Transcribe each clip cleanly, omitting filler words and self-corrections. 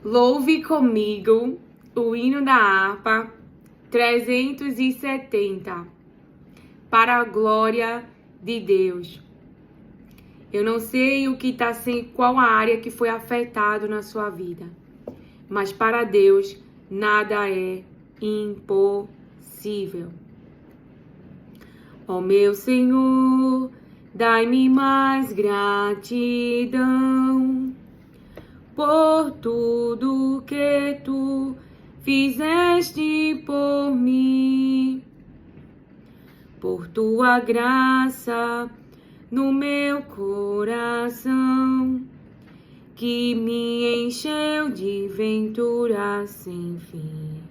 Louve comigo o hino da harpa 370, para a glória de Deus. Eu não sei o que está sendo, qual a área que foi afetada na sua vida, mas para Deus nada é impossível. Ó meu Senhor, dai-me mais gratidão por tudo que tu fizeste por mim, por tua graça no meu coração, que me encheu de ventura sem fim.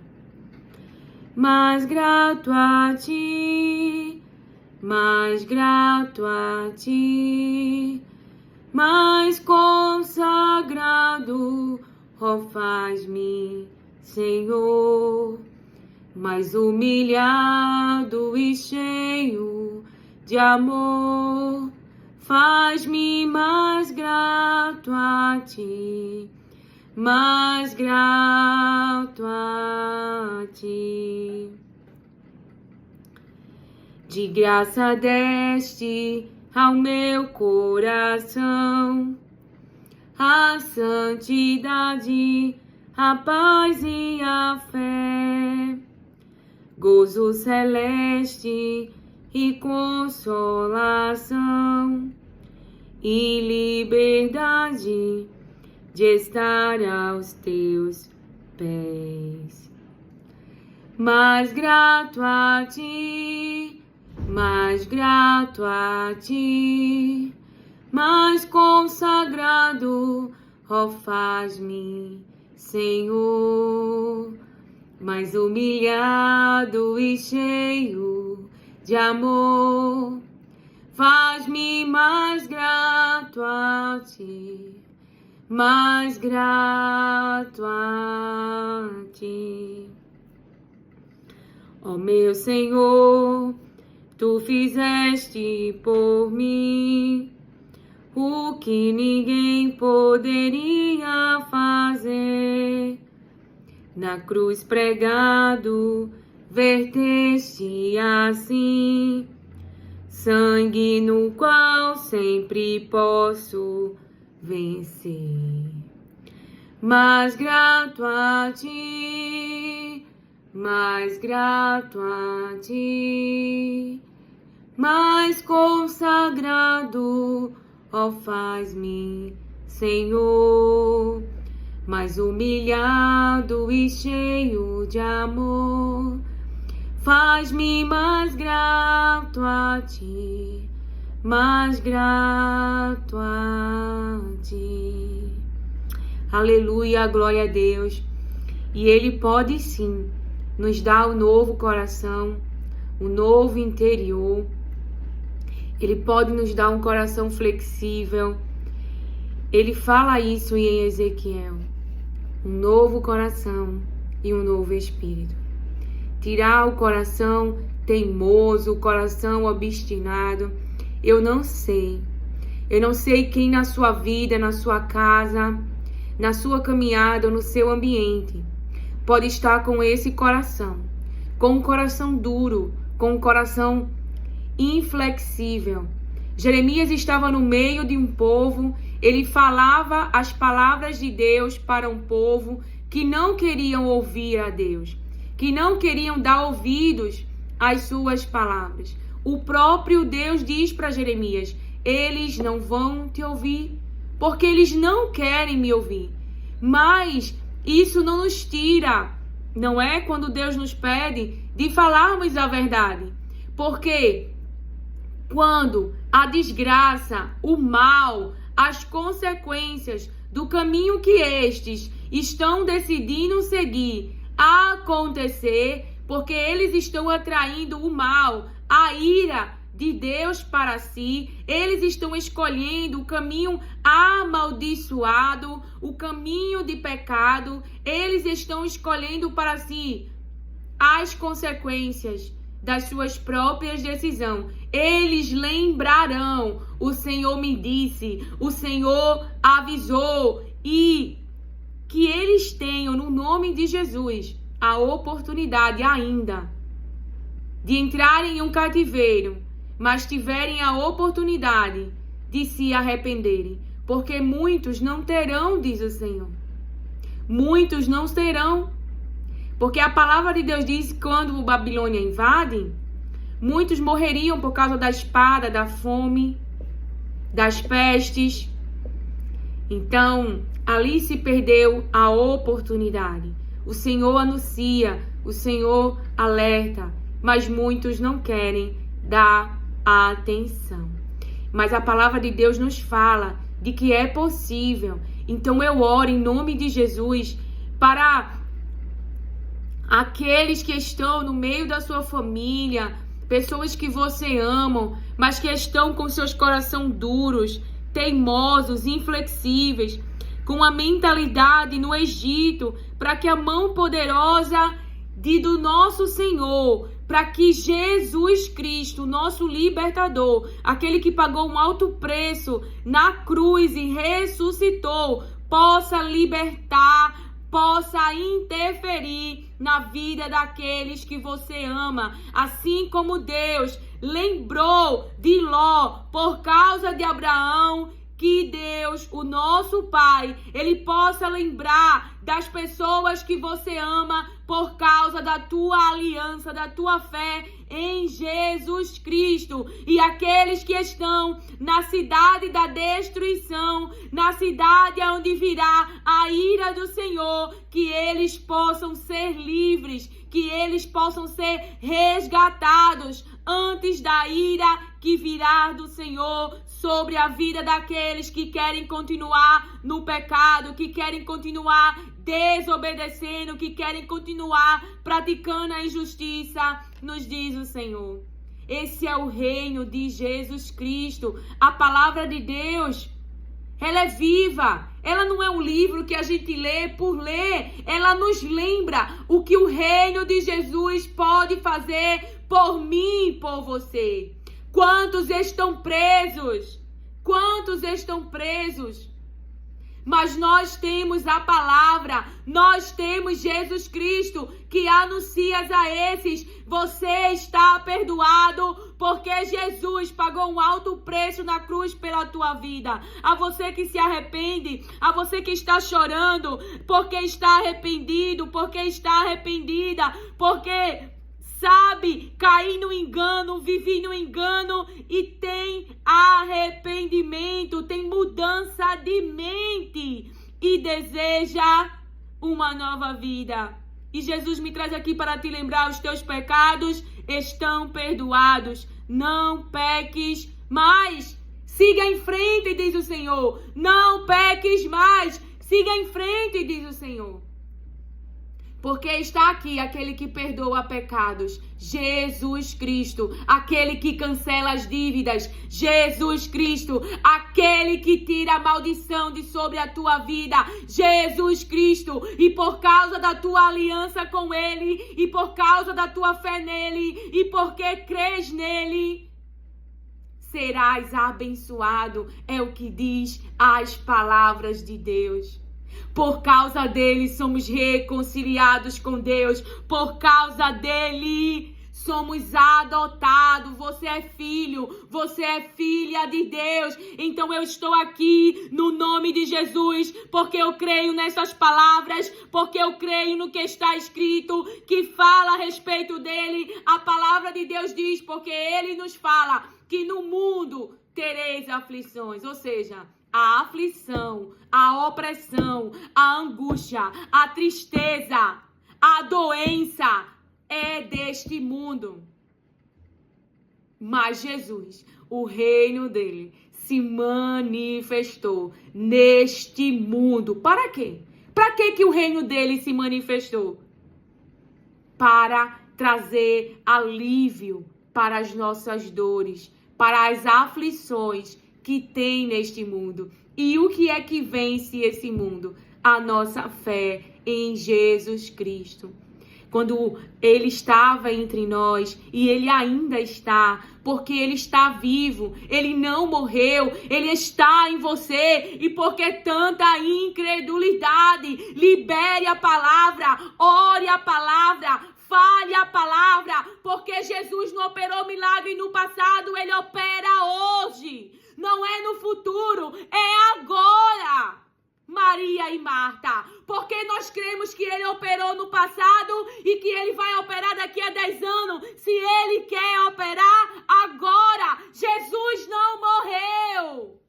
Mais grato a ti, mais grato a ti, mais consagrado, ó faz-me, Senhor, mais humilhado e cheio de amor, faz-me mais grato a ti, mais grato a ti. De graça deste ao meu coração a santidade, a paz e a fé, gozo celeste e consolação e liberdade de estar aos teus pés. Mais grato a ti, mais grato a ti, mais consagrado, ó faz-me, Senhor, mais humilhado e cheio de amor, faz-me mais grato a ti, mais grato a ti. Ó meu Senhor, tu fizeste por mim o que ninguém poderia fazer. Na cruz pregado, verteste assim sangue no qual sempre posso vencer. Mais grato a ti, mais grato a ti, mais consagrado, ó faz-me, Senhor, mais humilhado e cheio de amor, faz-me mais grato a ti, mais grato a ti. Aleluia, glória a Deus. E Ele pode sim nos dar um novo coração, um novo interior. Ele pode nos dar um coração flexível. Ele fala isso em Ezequiel. Um novo coração e um novo espírito. Tirar o coração teimoso, o coração obstinado. Eu não sei. Eu não sei quem na sua vida, na sua casa, na sua caminhada ou no seu ambiente pode estar com esse coração. Com um coração duro, com um coração inflexível. Jeremias estava no meio de um povo, ele falava as palavras de Deus para um povo que não queriam ouvir a Deus, que não queriam dar ouvidos às suas palavras. O próprio Deus diz para Jeremias: eles não vão te ouvir, porque eles não querem me ouvir. Mas isso não nos tira, não é, quando Deus nos pede de falarmos a verdade. Porque quando a desgraça, o mal, as consequências do caminho que estes estão decidindo seguir acontecer, porque eles estão atraindo o mal, a ira de Deus para si, eles estão escolhendo o caminho amaldiçoado, o caminho de pecado, eles estão escolhendo para si as consequências das suas próprias decisões. Eles lembrarão: o Senhor me disse, o Senhor avisou, e que eles tenham, no nome de Jesus, a oportunidade ainda de entrarem em um cativeiro, mas tiverem a oportunidade de se arrependerem, porque muitos não terão, diz o Senhor. Muitos não terão, porque a palavra de Deus diz que quando o Babilônia invade, muitos morreriam por causa da espada, da fome, das pestes. Então, ali se perdeu a oportunidade. O Senhor anuncia, o Senhor alerta, mas muitos não querem dar atenção. Mas a palavra de Deus nos fala de que é possível. Então eu oro em nome de Jesus para aqueles que estão no meio da sua família, pessoas que você ama, mas que estão com seus corações duros, teimosos, inflexíveis, com a mentalidade no Egito, para que a mão poderosa do nosso Senhor, para que Jesus Cristo, nosso libertador, aquele que pagou um alto preço na cruz e ressuscitou, possa libertar, possa interferir na vida daqueles que você ama, assim como Deus lembrou de Ló por causa de Abraão. Que Deus, o nosso Pai, Ele possa lembrar das pessoas que você ama por causa da tua aliança, da tua fé em Jesus Cristo. E aqueles que estão na cidade da destruição, na cidade onde virá a ira do Senhor, que eles possam ser livres, que eles possam ser resgatados antes da ira que virá do Senhor sobre a vida daqueles que querem continuar no pecado, que querem continuar desobedecendo, que querem continuar praticando a injustiça, nos diz o Senhor. Esse é o reino de Jesus Cristo. A palavra de Deus, ela é viva. Ela não é um livro que a gente lê por ler. Ela nos lembra o que o reino de Jesus pode fazer por mim e por você. Quantos estão presos? Quantos estão presos? Mas nós temos a palavra, nós temos Jesus Cristo que anuncia a esses: você está perdoado, porque Jesus pagou um alto preço na cruz pela tua vida. A você que se arrepende, a você que está chorando, porque está arrependido, porque está arrependida, porque sabe, caí no engano, vivi no engano e tem arrependimento, tem mudança de mente e deseja uma nova vida. E Jesus me traz aqui para te lembrar: os teus pecados estão perdoados, não peques mais. Siga em frente, diz o Senhor. Não peques mais, siga em frente, diz o Senhor. Porque está aqui aquele que perdoa pecados, Jesus Cristo, aquele que cancela as dívidas, Jesus Cristo, aquele que tira a maldição de sobre a tua vida, Jesus Cristo. E por causa da tua aliança com Ele, e por causa da tua fé nele, e porque crês nele, serás abençoado, é o que diz as palavras de Deus. Por causa dele somos reconciliados com Deus. Por causa dele somos adotados. Você é filho, você é filha de Deus. Então eu estou aqui no nome de Jesus, porque eu creio nessas palavras, porque eu creio no que está escrito, que fala a respeito dele. A palavra de Deus diz, porque ele nos fala que no mundo tereis aflições, ou seja, a aflição, a opressão, a angústia, a tristeza, a doença é deste mundo. Mas Jesus, o reino dele, se manifestou neste mundo. Para quê? Para que o reino dele se manifestou? Para trazer alívio para as nossas dores, para as aflições que tem neste mundo. E o que é que vence esse mundo? A nossa fé em Jesus Cristo. quando ele estava entre nós, e ele ainda está, porque ele está vivo, ele não morreu, ele está em você. E porque tanta incredulidade, libere a palavra, ore a palavra, fale a palavra, porque Jesus não operou milagre no passado, ele opera hoje. Não é no futuro, é agora. Maria e Marta, porque nós cremos que ele operou no passado e que ele vai operar daqui a 10 anos, se ele quer operar agora. Jesus não morreu.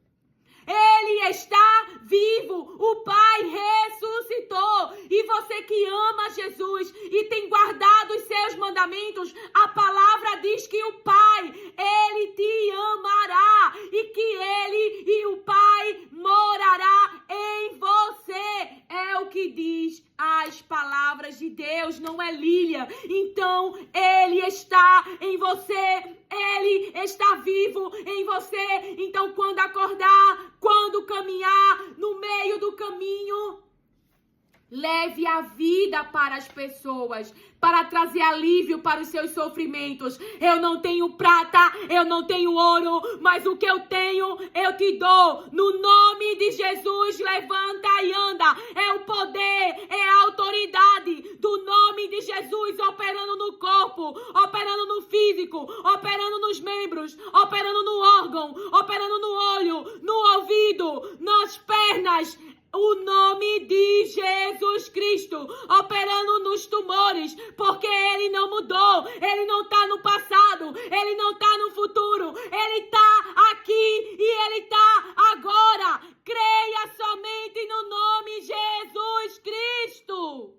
Ele está vivo, o Pai ressuscitou. E você que ama Jesus e tem guardado os seus mandamentos, a palavra diz que o Pai, ele te amará e que ele e o Pai morará em você. É o que diz as palavras de Deus, não é Lília. Então, ele está em você, ele está vivo em você. Então, quando acordar, quando caminhar no meio do caminho, leve a vida para as pessoas, para trazer alívio para os seus sofrimentos. Eu não tenho prata, eu não tenho ouro, mas o que eu tenho, eu te dou. No nome de Jesus, levanta e anda. É o poder, é a autoridade do nome de Jesus operando no corpo, operando no físico, operando nos membros, operando no órgão, operando no olho, no ouvido, nas pernas. O nome de Jesus Cristo operando nos tumores, porque ele não mudou, ele não está no passado, ele não está no futuro, ele está aqui e ele está agora. Creia somente no nome de Jesus Cristo.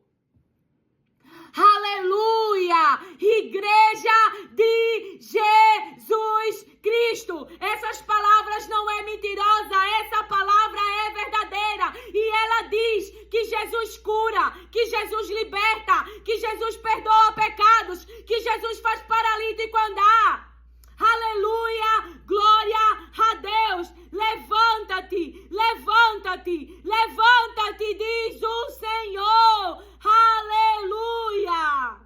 Aleluia! Igreja de Jesus Cristo. Essas palavras não é mentirosa, essa palavra é verdadeira. E ela diz que Jesus cura, que Jesus liberta, que Jesus perdoa pecados, que Jesus faz paralítico andar. Aleluia! Glória a Deus! Levanta-te, levanta-te, levanta-te, diz o Senhor. Aleluia!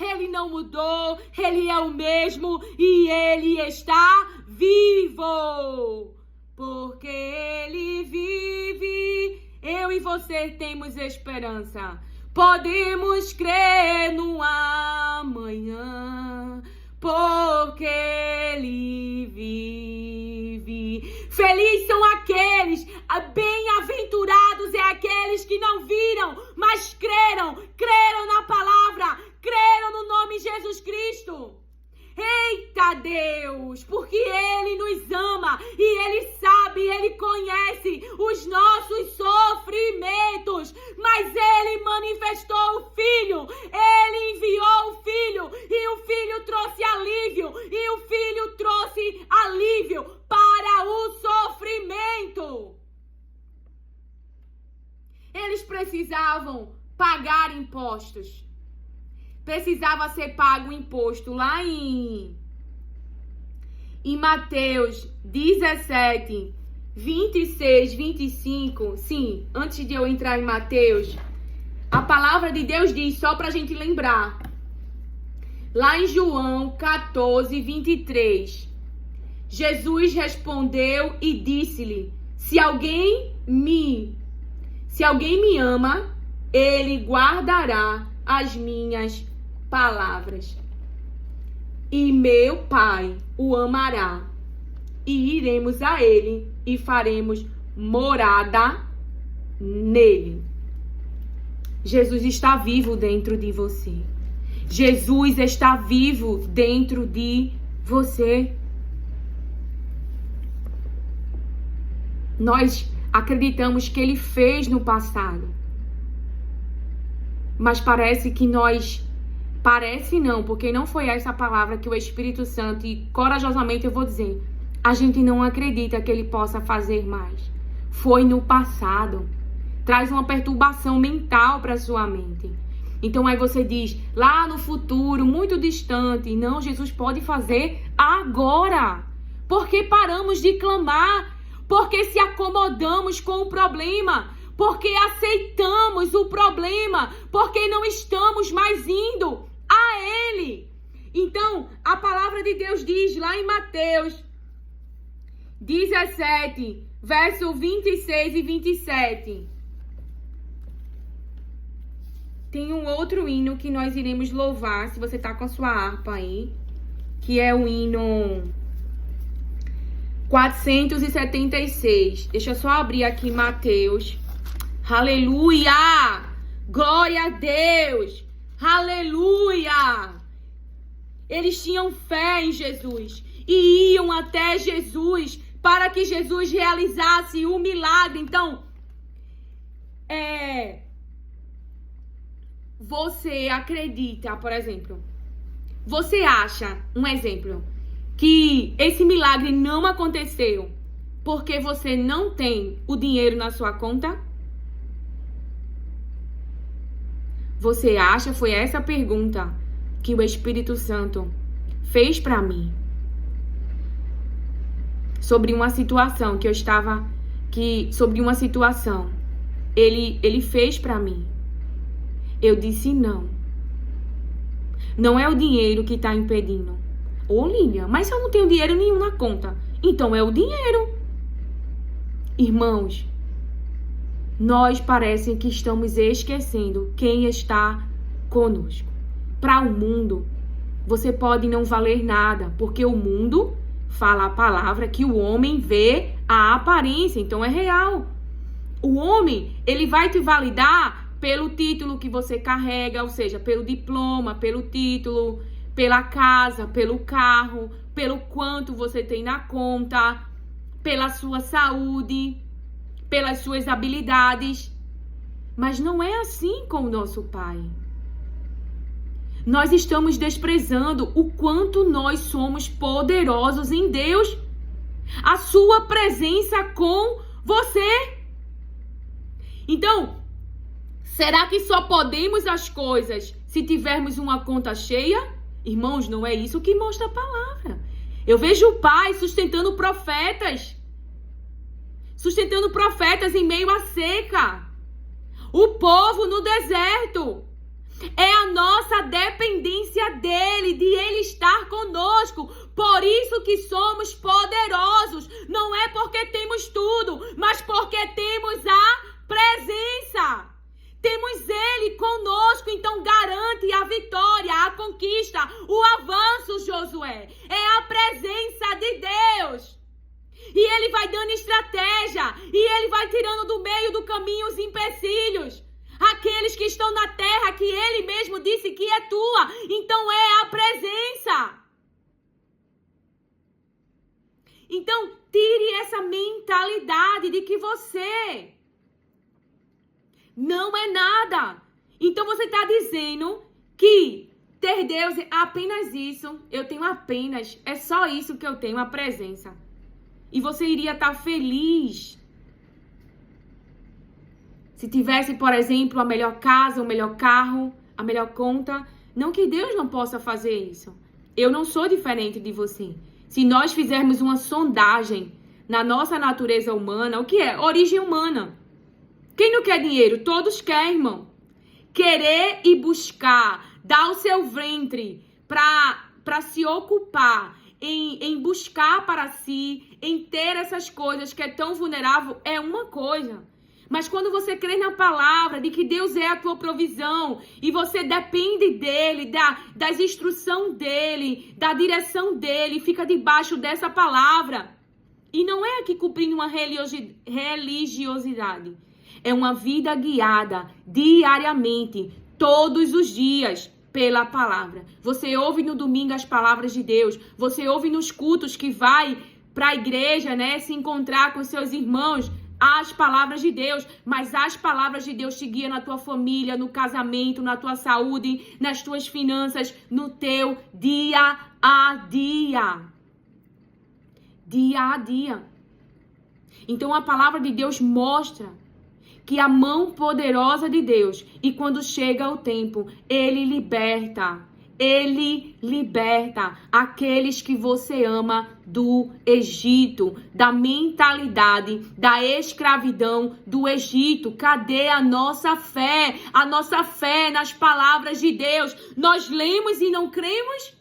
Ele não mudou, ele é o mesmo e ele está vivo. Porque ele vive, eu e você temos esperança. Podemos crer no amanhã, porque ele vive. Felizes são aqueles, bem-aventurados é aqueles que não viram, mas creram na palavra, creram no nome de Jesus Cristo. Eita Deus, porque Ele nos ama e Ele sabe, Ele conhece os nossos sofrimentos, mas Ele manifestou o Filho, Ele enviou o Filho e o Filho trouxe alívio e o Filho trouxe alívio para o sofrimento. Eles precisavam pagar impostos. Precisava ser pago o imposto lá em Mateus 17, 26, 25. Sim, antes de eu entrar em Mateus, a palavra de Deus diz, só para a gente lembrar, lá em João 14, 23, Jesus respondeu e disse-lhe, se alguém me ama, ele guardará as minhas palavras, e meu Pai o amará, e iremos a ele e faremos morada nele. Jesus está vivo dentro de você. Jesus está vivo dentro de você. Nós acreditamos que ele fez no passado, mas parece que parece não, porque não foi essa palavra que o Espírito Santo, e corajosamente eu vou dizer, a gente não acredita que ele possa fazer mais. Foi no passado. Traz uma perturbação mental para sua mente. Então aí você diz, lá no futuro, muito distante. Não, Jesus pode fazer agora. Porque paramos de clamar, porque se acomodamos com o problema, porque aceitamos o problema, porque não estamos mais indo a Ele. Então, a palavra de Deus diz lá em Mateus 17, verso 26 e 27. Tem um outro hino que nós iremos louvar, se você tá com a sua harpa aí, que é o hino 476. Deixa eu só abrir aqui Mateus. Aleluia! Glória a Deus! Aleluia! Eles tinham fé em Jesus e iam até Jesus para que Jesus realizasse o milagre. Então, você acredita, por exemplo, você acha, um exemplo, que esse milagre não aconteceu porque você não tem o dinheiro na sua conta? Você acha? Foi essa pergunta que o Espírito Santo fez para mim sobre uma situação que eu estava, sobre uma situação, ele fez para mim. Eu disse não. Não é o dinheiro que está impedindo. Ô, Lilian, mas eu não tenho dinheiro nenhum na conta. Então é o dinheiro. Irmãos, nós parece que estamos esquecendo quem está conosco. Para o mundo, você pode não valer nada, porque o mundo fala a palavra que o homem vê a aparência, então é real. O homem, ele vai te validar pelo título que você carrega, ou seja, pelo diploma, pelo título, pela casa, pelo carro, pelo quanto você tem na conta, pela sua saúde, pelas suas habilidades. Mas não é assim com o nosso Pai. Nós estamos desprezando o quanto nós somos poderosos em Deus. A sua presença com você. Então, será que só podemos as coisas se tivermos uma conta cheia? Irmãos, não é isso que mostra a palavra. Eu vejo o Pai sustentando profetas. Sustentando profetas em meio à seca. O povo no deserto. É a nossa dependência dele, de ele estar conosco. Por isso que somos poderosos. Não é porque temos tudo, mas porque temos a presença. Temos ele conosco, então garante a vitória, a conquista, o avanço, Josué. É a presença de Deus. E ele vai dando estratégia, e ele vai tirando do meio do caminho os empecilhos. Aqueles que estão na terra que ele mesmo disse que é tua. Então é a presença. Então tire essa mentalidade de que você não é nada. Então você está dizendo que ter Deus é apenas isso. Eu tenho apenas, é só isso que eu tenho, a presença. E você iria estar feliz se tivesse, por exemplo, a melhor casa, o melhor carro, a melhor conta. Não que Deus não possa fazer isso. Eu não sou diferente de você. Se nós fizermos uma sondagem na nossa natureza humana, o que é? Origem humana. Quem não quer dinheiro? Todos querem, irmão. Querer e buscar, dar o seu ventre para se ocupar, em buscar para si, em ter essas coisas que é tão vulnerável, é uma coisa. Mas quando você crê na palavra de que Deus é a tua provisão e você depende dele, das instruções dele, da direção dele, fica debaixo dessa palavra. E não é aqui cumprindo uma religiosidade. É uma vida guiada diariamente, todos os dias, pela palavra. Você ouve no domingo as palavras de Deus. Você ouve nos cultos que vai para a igreja, né, se encontrar com seus irmãos, as palavras de Deus. Mas as palavras de Deus te guiam na tua família, no casamento, na tua saúde, nas tuas finanças, no teu dia a dia. Dia a dia. Então a palavra de Deus mostra que a mão poderosa de Deus, e quando chega o tempo, ele liberta, Ele liberta aqueles que você ama do Egito, da mentalidade, da escravidão do Egito. Cadê a nossa fé? A nossa fé nas palavras de Deus. Nós lemos e não cremos?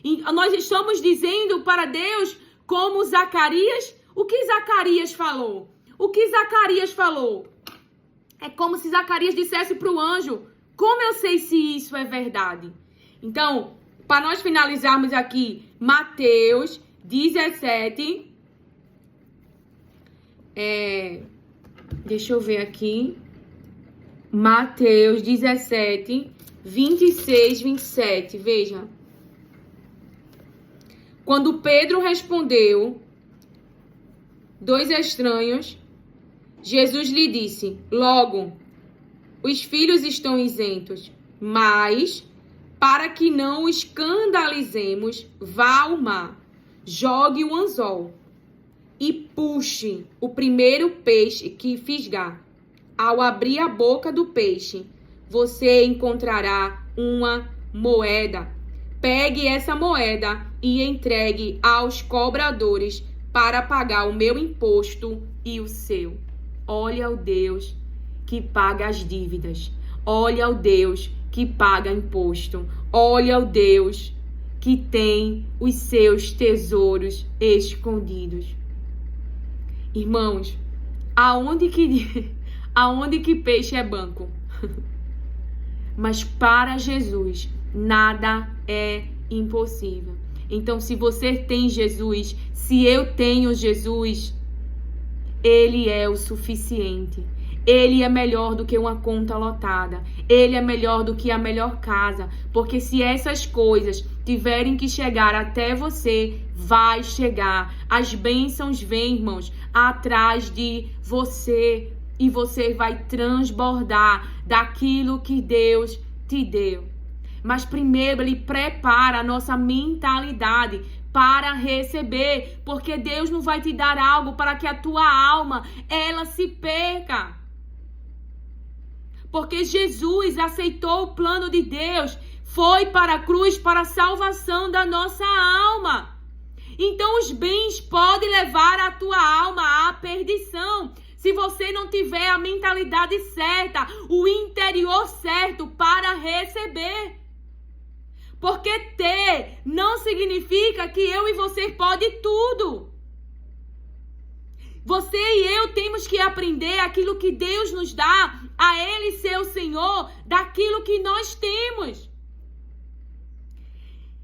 E nós estamos dizendo para Deus como Zacarias? O que Zacarias falou? O que Zacarias falou? É como se Zacarias dissesse para o anjo: como eu sei se isso é verdade? Então, para nós finalizarmos aqui, Mateus 17. Deixa eu ver aqui. Mateus 17, 26, 27. Veja. Quando Pedro respondeu, 2 estranhos, Jesus lhe disse: logo, os filhos estão isentos, mas, para que não o escandalizemos, vá ao mar, jogue o anzol e puxe o primeiro peixe que fisgar. Ao abrir a boca do peixe, você encontrará uma moeda. Pegue essa moeda e entregue aos cobradores para pagar o meu imposto e o seu. Olha o Deus que paga as dívidas. Olha o Deus que paga imposto. Olha o Deus que tem os seus tesouros escondidos. Irmãos, aonde que peixe é banco? Mas para Jesus, nada é impossível. Então, se você tem Jesus, se eu tenho Jesus, Ele é o suficiente. Ele é melhor do que uma conta lotada. Ele é melhor do que a melhor casa. Porque se essas coisas tiverem que chegar até você, vai chegar. As bênçãos vêm, irmãos, atrás de você. E você vai transbordar daquilo que Deus te deu. Mas primeiro Ele prepara a nossa mentalidade para receber. Porque Deus não vai te dar algo para que a tua alma, ela se perca. Porque Jesus aceitou o plano de Deus, foi para a cruz para a salvação da nossa alma. Então os bens podem levar a tua alma à perdição, se você não tiver a mentalidade certa, o interior certo para receber. Porque ter não significa que eu e você pode tudo. Você e eu temos que aprender aquilo que Deus nos dá, a Ele ser o Senhor daquilo que nós temos.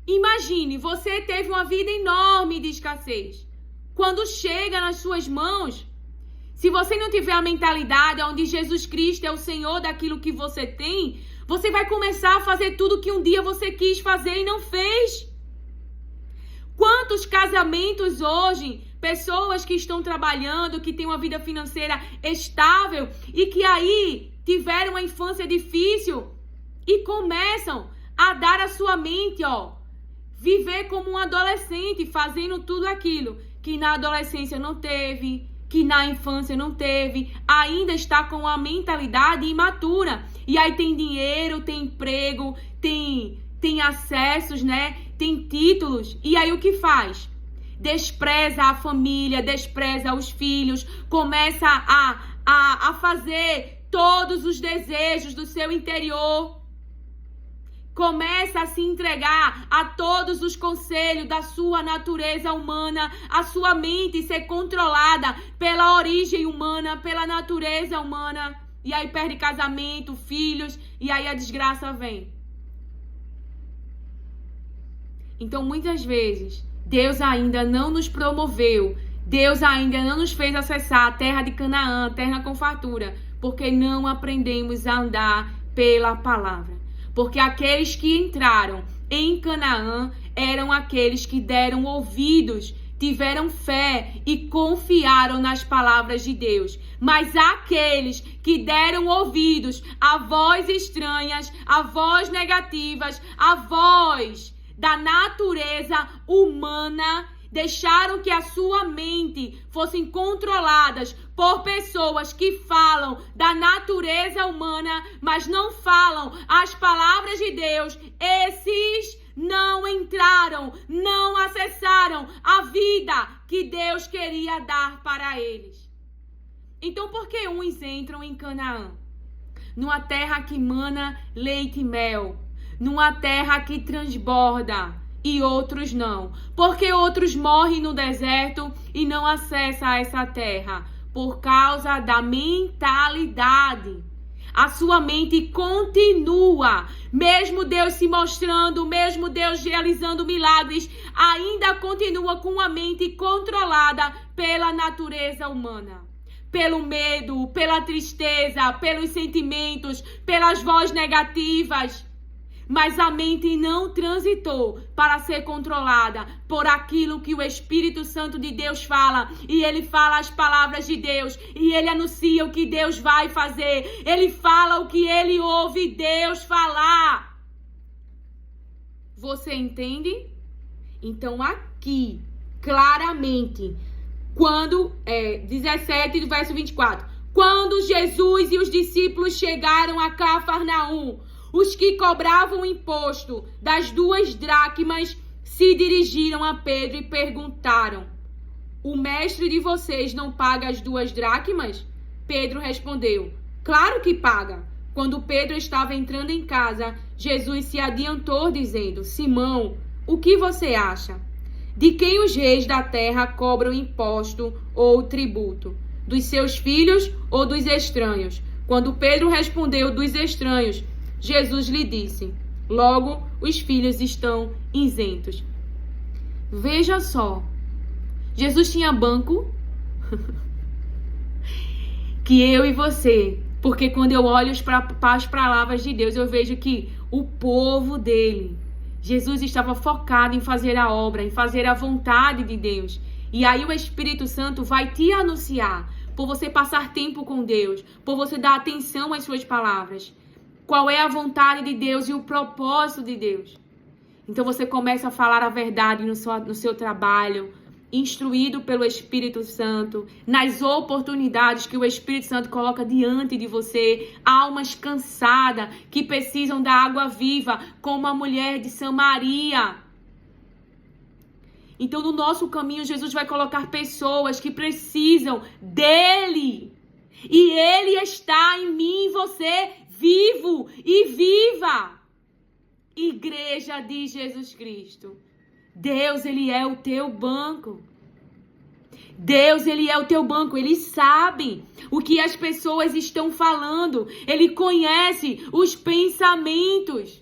Imagine, você teve uma vida enorme de escassez. Quando chega nas suas mãos, se você não tiver a mentalidade onde Jesus Cristo é o Senhor daquilo que você tem, você vai começar a fazer tudo que um dia você quis fazer e não fez. Quantos casamentos hoje, pessoas que estão trabalhando, que têm uma vida financeira estável e que aí tiveram uma infância difícil e começam a dar a sua mente, viver como um adolescente, fazendo tudo aquilo que na adolescência não teve, que na infância não teve, ainda está com a mentalidade imatura. E aí tem dinheiro, tem emprego, tem acessos, né? Tem títulos. E aí o que faz? Despreza a família, despreza os filhos, começa a fazer todos os desejos do seu interior. Começa a se entregar a todos os conselhos da sua natureza humana, a sua mente ser controlada pela origem humana, pela natureza humana. E aí perde casamento, filhos, e aí a desgraça vem. Então, muitas vezes, Deus ainda não nos promoveu, Deus ainda não nos fez acessar a terra de Canaã, a terra com fartura, porque não aprendemos a andar pela palavra. Porque aqueles que entraram em Canaã eram aqueles que deram ouvidos, tiveram fé e confiaram nas palavras de Deus. Mas aqueles que deram ouvidos a voz estranhas, a voz negativas, a voz da natureza humana deixaram que a sua mente fossem controladas por pessoas que falam da natureza humana, mas não falam as palavras de Deus, esses não entraram, não acessaram a vida que Deus queria dar para eles. Então, por que uns entram em Canaã? Numa terra que mana leite e mel, numa terra que transborda, e outros não. Porque outros morrem no deserto e não acessam essa terra? Por causa da mentalidade. A sua mente continua, mesmo Deus se mostrando, mesmo Deus realizando milagres, ainda continua com a mente controlada pela natureza humana. Pelo medo, pela tristeza, pelos sentimentos, pelas vozes negativas. Mas a mente não transitou para ser controlada por aquilo que o Espírito Santo de Deus fala. E ele fala as palavras de Deus. E ele anuncia o que Deus vai fazer. Ele fala o que ele ouve Deus falar. Você entende? Então aqui, claramente, quando, 17 do verso 24. Quando Jesus e os discípulos chegaram a Cafarnaum, os que cobravam o imposto das 2 dracmas se dirigiram a Pedro e perguntaram: o mestre de vocês não paga as 2 dracmas? Pedro respondeu: claro que paga. Quando Pedro estava entrando em casa, Jesus se adiantou dizendo: Simão, o que você acha? De quem os reis da terra cobram imposto ou tributo? Dos seus filhos ou dos estranhos? Quando Pedro respondeu: dos estranhos, Jesus lhe disse: logo os filhos estão isentos. Veja só, Jesus tinha banco que eu e você, porque quando eu olho para as palavras de Deus, eu vejo que o povo dele, Jesus estava focado em fazer a obra, em fazer a vontade de Deus. E aí o Espírito Santo vai te anunciar, por você passar tempo com Deus, por você dar atenção às suas palavras, qual é a vontade de Deus e o propósito de Deus. Então você começa a falar a verdade no seu trabalho, instruído pelo Espírito Santo, nas oportunidades que o Espírito Santo coloca diante de você, almas cansadas que precisam da água viva, como a mulher de Samaria. Então no nosso caminho Jesus vai colocar pessoas que precisam dele. E ele está em mim e você, vivo e viva. Igreja de Jesus Cristo. Deus, ele é o teu banco. Deus, ele é o teu banco. Ele sabe o que as pessoas estão falando. Ele conhece os pensamentos.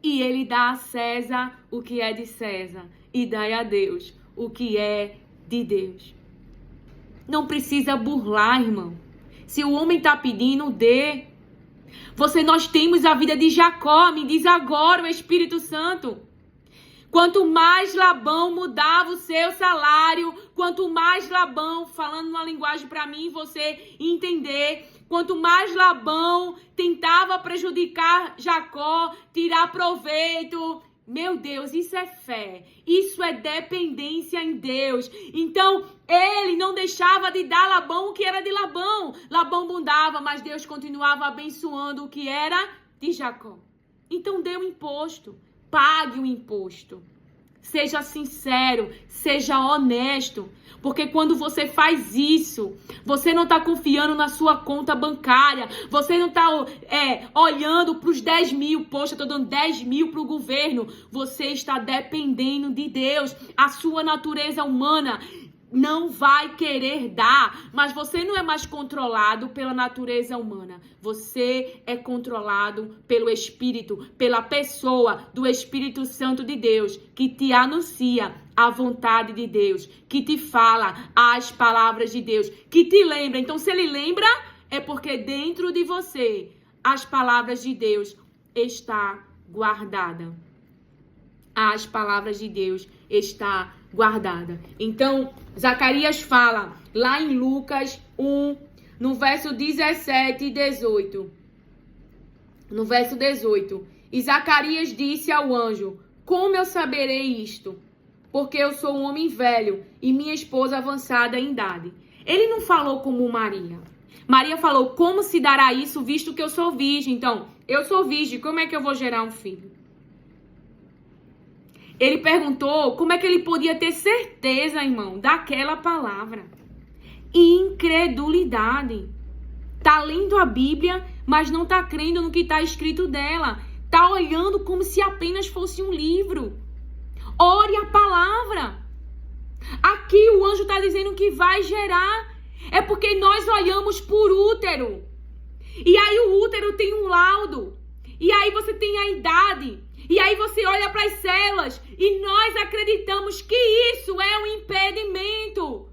E ele dá a César o que é de César. E dá a Deus o que é de Deus. Não precisa burlar, irmão. Se o homem está pedindo, dê. Nós temos a vida de Jacó, me diz agora o Espírito Santo. Quanto mais Labão mudava o seu salário, quanto mais Labão, falando uma linguagem para mim e você entender, quanto mais Labão tentava prejudicar Jacó, tirar proveito. Meu Deus, isso é fé, isso é dependência em Deus. Então, ele não deixava de dar Labão o que era de Labão. Labão mudava, mas Deus continuava abençoando o que era de Jacó. Então, dê o imposto, pague o imposto. Seja sincero, seja honesto. Porque quando você faz isso, você não está confiando na sua conta bancária. Você não está olhando para os 10 mil. Poxa, estou dando 10 mil para o governo. Você está dependendo de Deus. A sua natureza humana não vai querer dar, mas você não é mais controlado pela natureza humana. Você é controlado pelo Espírito, pela pessoa do Espírito Santo de Deus, que te anuncia a vontade de Deus, que te fala as palavras de Deus, que te lembra. Então, se ele lembra, é porque dentro de você as palavras de Deus está guardada. As palavras de Deus está guardada. Então, Zacarias fala lá em Lucas 1, no verso 17 e 18. No verso 18. E Zacarias disse ao anjo: Como eu saberei isto? Porque eu sou um homem velho e minha esposa avançada em idade. Ele não falou como Maria. Maria falou, como se dará isso, visto que eu sou virgem? Então, eu sou virgem, como é que eu vou gerar um filho? Ele perguntou como é que ele podia ter certeza, irmão, daquela palavra. Incredulidade. Tá lendo a Bíblia, mas não tá crendo no que tá escrito dela. Tá olhando como se apenas fosse um livro. Ore a palavra. Aqui o anjo está dizendo que vai gerar. É porque nós olhamos por útero. E aí o útero tem um laudo. E aí você tem a idade. E aí você olha para as células. E nós acreditamos que isso é um impedimento.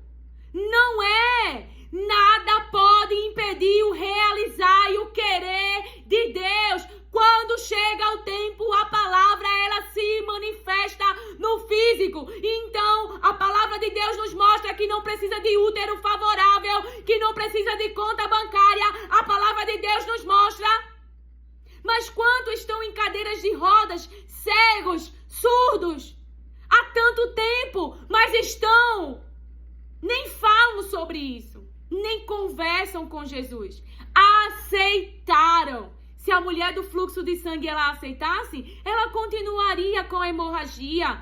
Não é. Nada pode impedir o realizar e o querer de Deus. Quando chega o tempo, a palavra, ela se manifesta no físico. Então, a palavra de Deus nos mostra que não precisa de útero favorável, que não precisa de conta bancária. A palavra de Deus nos mostra. Mas quantos estão em cadeiras de rodas, cegos, surdos, há tanto tempo, mas nem falam sobre isso, nem conversam com Jesus. Aceitaram. Se a mulher do fluxo de sangue ela aceitasse, ela continuaria com a hemorragia.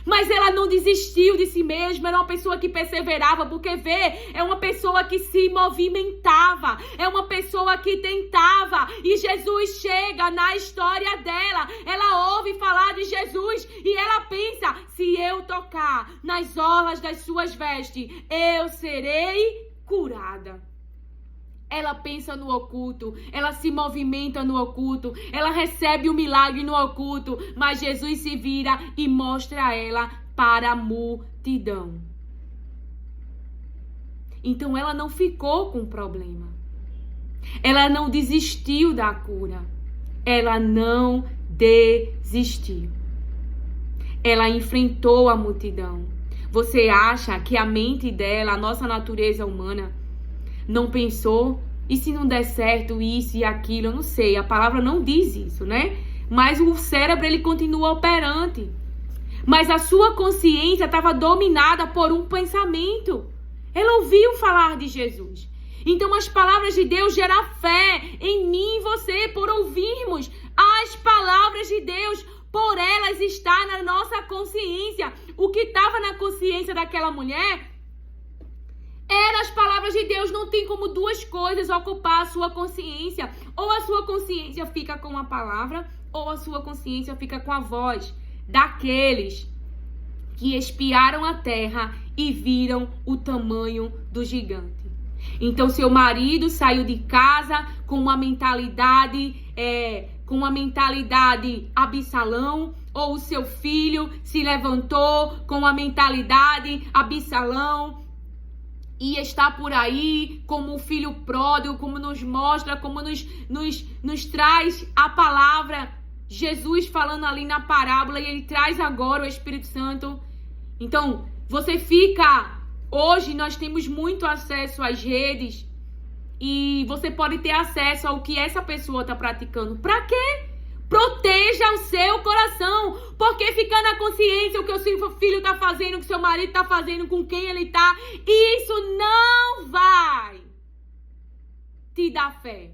Mas ela não desistiu de si mesma, era uma pessoa que perseverava, porque é uma pessoa que se movimentava, é uma pessoa que tentava, e Jesus chega na história dela, ela ouve falar de Jesus, e ela pensa, se eu tocar nas orlas das suas vestes, eu serei curada. Ela pensa no oculto, ela se movimenta no oculto, ela recebe o milagre no oculto, mas Jesus se vira e mostra a ela para a multidão. Então ela não ficou com problema. Ela não desistiu da cura. Ela não desistiu. Ela enfrentou a multidão. Você acha que a mente dela, a nossa natureza humana, não pensou, e se não der certo isso e aquilo, eu não sei, a palavra não diz isso, né? Mas o cérebro, ele continua operante. Mas a sua consciência estava dominada por um pensamento. Ela ouviu falar de Jesus. Então as palavras de Deus geram fé em mim e você, por ouvirmos as palavras de Deus, por elas estar na nossa consciência. O que estava na consciência daquela mulher eram as palavras de Deus. Não tem como duas coisas ocupar a sua consciência. Ou a sua consciência fica com a palavra, ou a sua consciência fica com a voz daqueles que espiaram a terra e viram o tamanho do gigante. Então seu marido saiu de casa com uma mentalidade Absalão, ou o seu filho se levantou com uma mentalidade Absalão e está por aí como o filho pródigo, como nos mostra, como nos traz a palavra, Jesus falando ali na parábola, e ele traz agora o Espírito Santo. Então, hoje nós temos muito acesso às redes, e você pode ter acesso ao que essa pessoa está praticando. Para quê? Proteja o seu coração, porque ficar na consciência o que o seu filho está fazendo, o que seu marido está fazendo, com quem ele está, isso não vai te dar fé.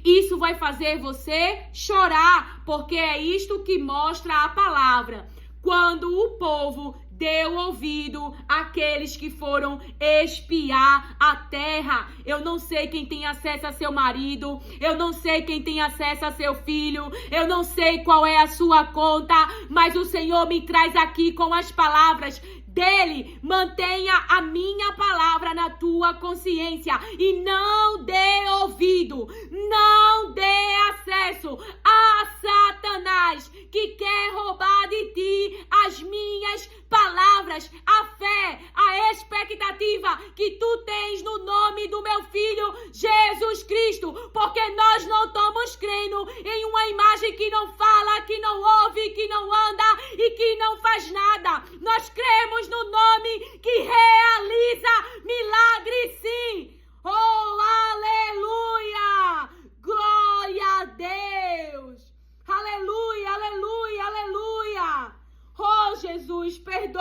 Isso vai fazer você chorar, porque é isto que mostra a palavra. Quando o povo deu ouvido àqueles que foram espiar a terra. Eu não sei quem tem acesso a seu marido, eu não sei quem tem acesso a seu filho, eu não sei qual é a sua conta, mas o Senhor me traz aqui com as palavras dele. Mantenha a minha palavra na tua consciência e não dê ouvido, não dê acesso a Satanás, que quer roubar de ti as minhas palavras, a fé, a expectativa que tu tens no nome do meu filho Jesus Cristo, porque nós não estamos crendo em uma imagem que não fala, que não ouve, que não anda e que não faz nada. Nós cremos no nome que realiza milagres, sim. Oh, aleluia! Glória a Deus! Aleluia, aleluia, aleluia!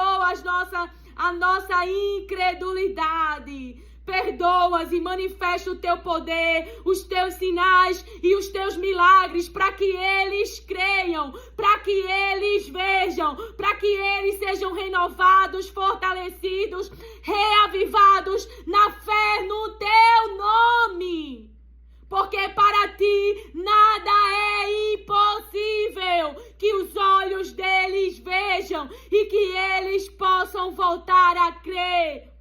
perdoa a nossa incredulidade. Perdoa-as e manifesta o teu poder, os teus sinais e os teus milagres, para que eles creiam, para que eles vejam, para que eles sejam renovados, fortalecidos, reavivados na fé no teu nome. Porque para ti nada é impossível. Que os olhos deles vejam e que eles possam voltar a crer.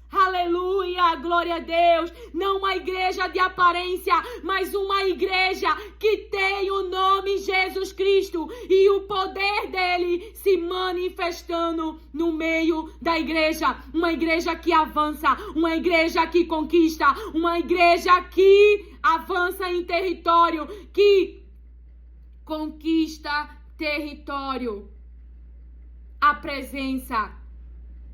Aleluia, glória a Deus. Não uma igreja de aparência, mas uma igreja que tem o nome Jesus Cristo e o poder dele se manifestando no meio da igreja. Uma igreja que avança, uma igreja que conquista, uma igreja que avança em território, que conquista território. A presença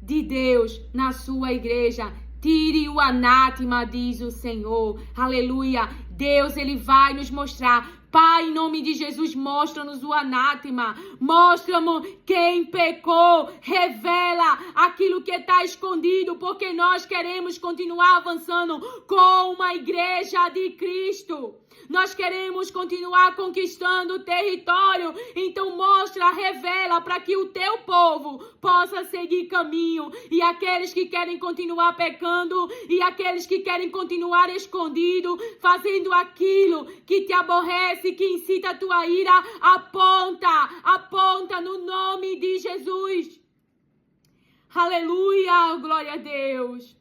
de Deus na sua igreja. Tire o anátema, diz o Senhor. Aleluia. Deus, ele vai nos mostrar. Pai, em nome de Jesus, mostra-nos o anátema. Mostra-nos quem pecou. Revela aquilo que está escondido, porque nós queremos continuar avançando com uma igreja de Cristo. Nós queremos continuar conquistando o território. Então mostra, revela para que o teu povo possa seguir caminho. E aqueles que querem continuar pecando, e aqueles que querem continuar escondido, fazendo aquilo que te aborrece, que incita a tua ira, aponta no nome de Jesus. Aleluia, glória a Deus.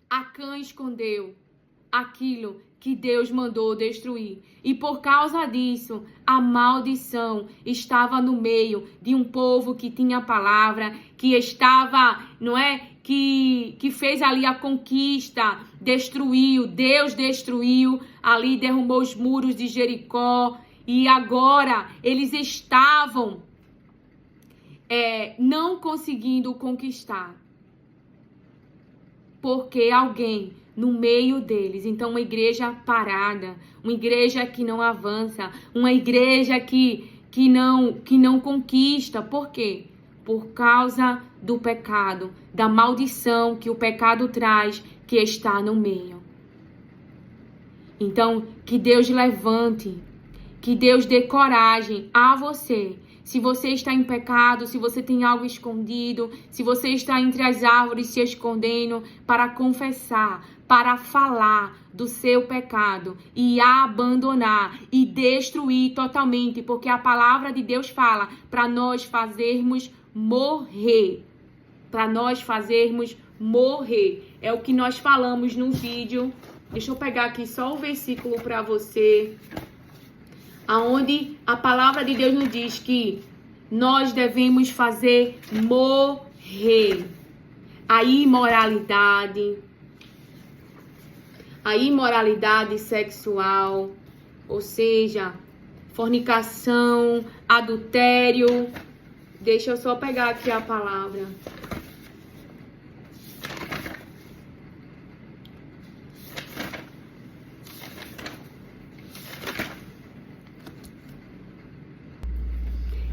Acã escondeu aquilo que Deus mandou destruir. E por causa disso, a maldição estava no meio de um povo que tinha a palavra, que estava, que fez ali a conquista, destruiu, Deus destruiu, ali derrubou os muros de Jericó, e agora eles estavam não conseguindo conquistar. Porque alguém no meio deles. Então, uma igreja parada, uma igreja que não avança, uma igreja que não conquista. Por quê? Por causa do pecado, da maldição que o pecado traz, que está no meio. Então, que Deus levante, que Deus dê coragem a você. Se você está em pecado, se você tem algo escondido, se você está entre as árvores se escondendo, para confessar, para falar do seu pecado e abandonar e destruir totalmente, porque a palavra de Deus fala para nós fazermos morrer. Para nós fazermos morrer. É o que nós falamos no vídeo. Deixa eu pegar aqui só o versículo para você. Aonde a palavra de Deus nos diz que nós devemos fazer morrer a imoralidade sexual, ou seja, fornicação, adultério. Deixa eu só pegar aqui a palavra.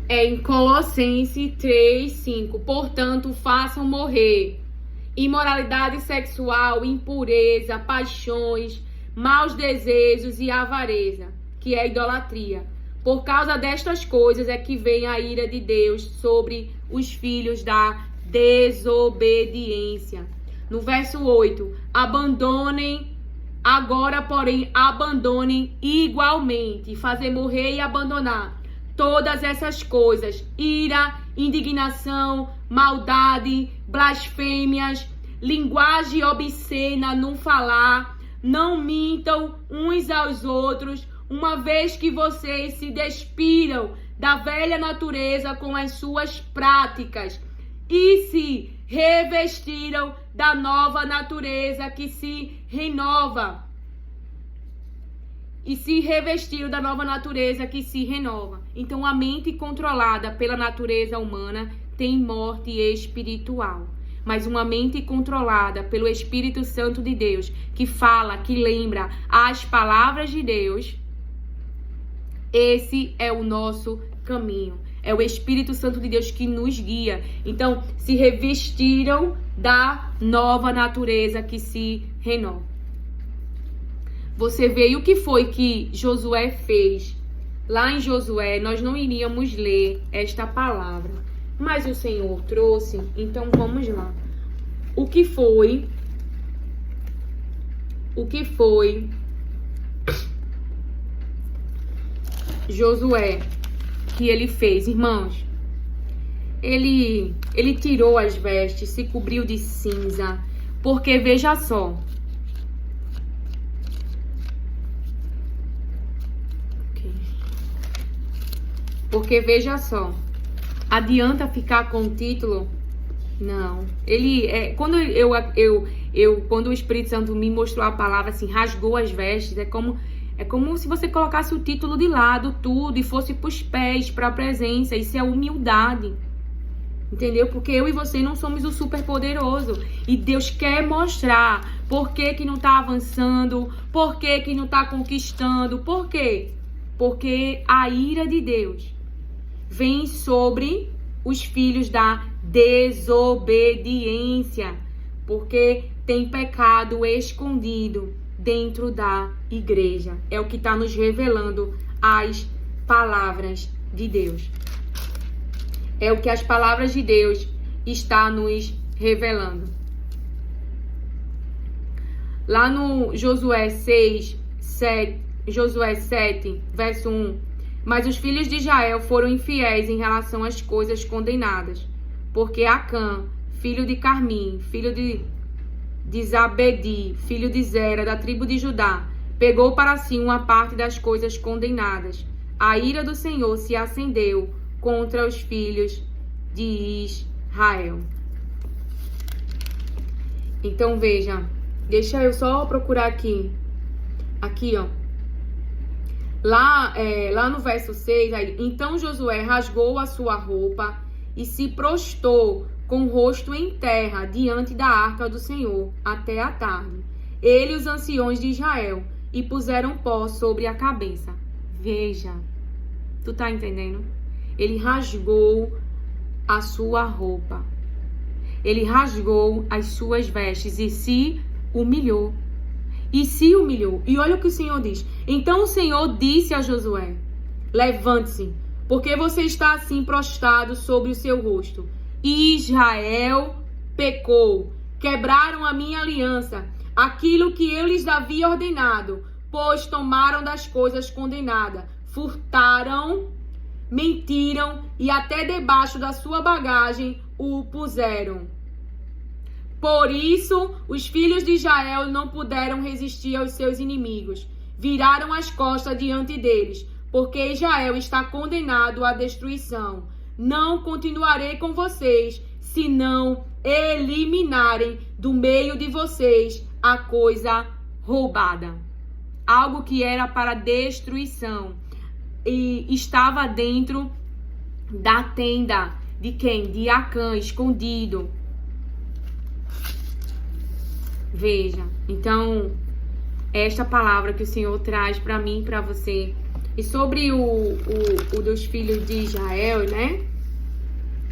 Em Colossenses 3:5. Portanto, façam morrer imoralidade sexual, impureza, paixões, maus desejos e avareza, que é idolatria. Por causa destas coisas é que vem a ira de Deus sobre os filhos da desobediência. No verso 8. Agora, porém, abandonem igualmente, fazer morrer e abandonar todas essas coisas: ira, indignação, maldade, blasfêmias, linguagem obscena no falar. Não mintam uns aos outros, uma vez que vocês se despiram da velha natureza com as suas práticas e se revestiram da nova natureza que se renova. Então, a mente controlada pela natureza humana tem morte espiritual. Mas uma mente controlada pelo Espírito Santo de Deus, que fala, que lembra as palavras de Deus, esse é o nosso caminho. É o Espírito Santo de Deus que nos guia. Então, se revestiram da nova natureza que se renova. Você vê, e o que foi que Josué fez? Lá em Josué, nós não iríamos ler esta palavra, mas o Senhor trouxe, então vamos lá. O que foi Josué que ele fez, irmãos? Ele tirou as vestes, se cobriu de cinza, porque veja só. Porque veja só, adianta ficar com o título? Não. Quando quando o Espírito Santo me mostrou a palavra assim, rasgou as vestes, é como se você colocasse o título de lado, tudo, e fosse pros pés, para a presença. Isso é humildade. Entendeu? Porque eu e você não somos o super poderoso. E Deus quer mostrar por que não tá avançando, por que não tá conquistando. Por quê? Porque a ira de Deus vem sobre os filhos da desobediência, porque tem pecado escondido dentro da igreja. É o que está nos revelando as palavras de Deus. É o que as palavras de Deus está nos revelando. Lá no Josué 7, verso 1, mas os filhos de Israel foram infiéis em relação às coisas condenadas, porque Acã, filho de Carmim, filho de Zabedi, filho de Zera, da tribo de Judá, pegou para si uma parte das coisas condenadas. A ira do Senhor se acendeu contra os filhos de Israel. Então veja, deixa eu só procurar aqui, ó. Lá no verso 6, aí, então Josué rasgou a sua roupa e se prostou com o rosto em terra diante da arca do Senhor até a tarde. Ele e os anciões de Israel, e puseram pó sobre a cabeça. Veja, tu tá entendendo? Ele rasgou a sua roupa. Ele rasgou as suas vestes e se humilhou. E olha o que o Senhor diz. Então o Senhor disse a Josué: levante-se, porque você está assim prostrado sobre o seu rosto. Israel pecou, quebraram a minha aliança, aquilo que eu lhes havia ordenado, pois tomaram das coisas condenadas, furtaram, mentiram e até debaixo da sua bagagem o puseram. Por isso, os filhos de Israel não puderam resistir aos seus inimigos. Viraram as costas diante deles, porque Israel está condenado à destruição. Não continuarei com vocês, se não eliminarem do meio de vocês a coisa roubada. Algo que era para destruição. E estava dentro da tenda de quem? De Acã, escondido. Veja, então, esta palavra que o Senhor traz para mim e para você. E sobre o dos filhos de Israel, né?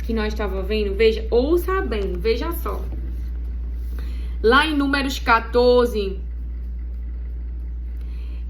Que nós estávamos vendo, veja, ouça bem, veja só. Lá em Números 14,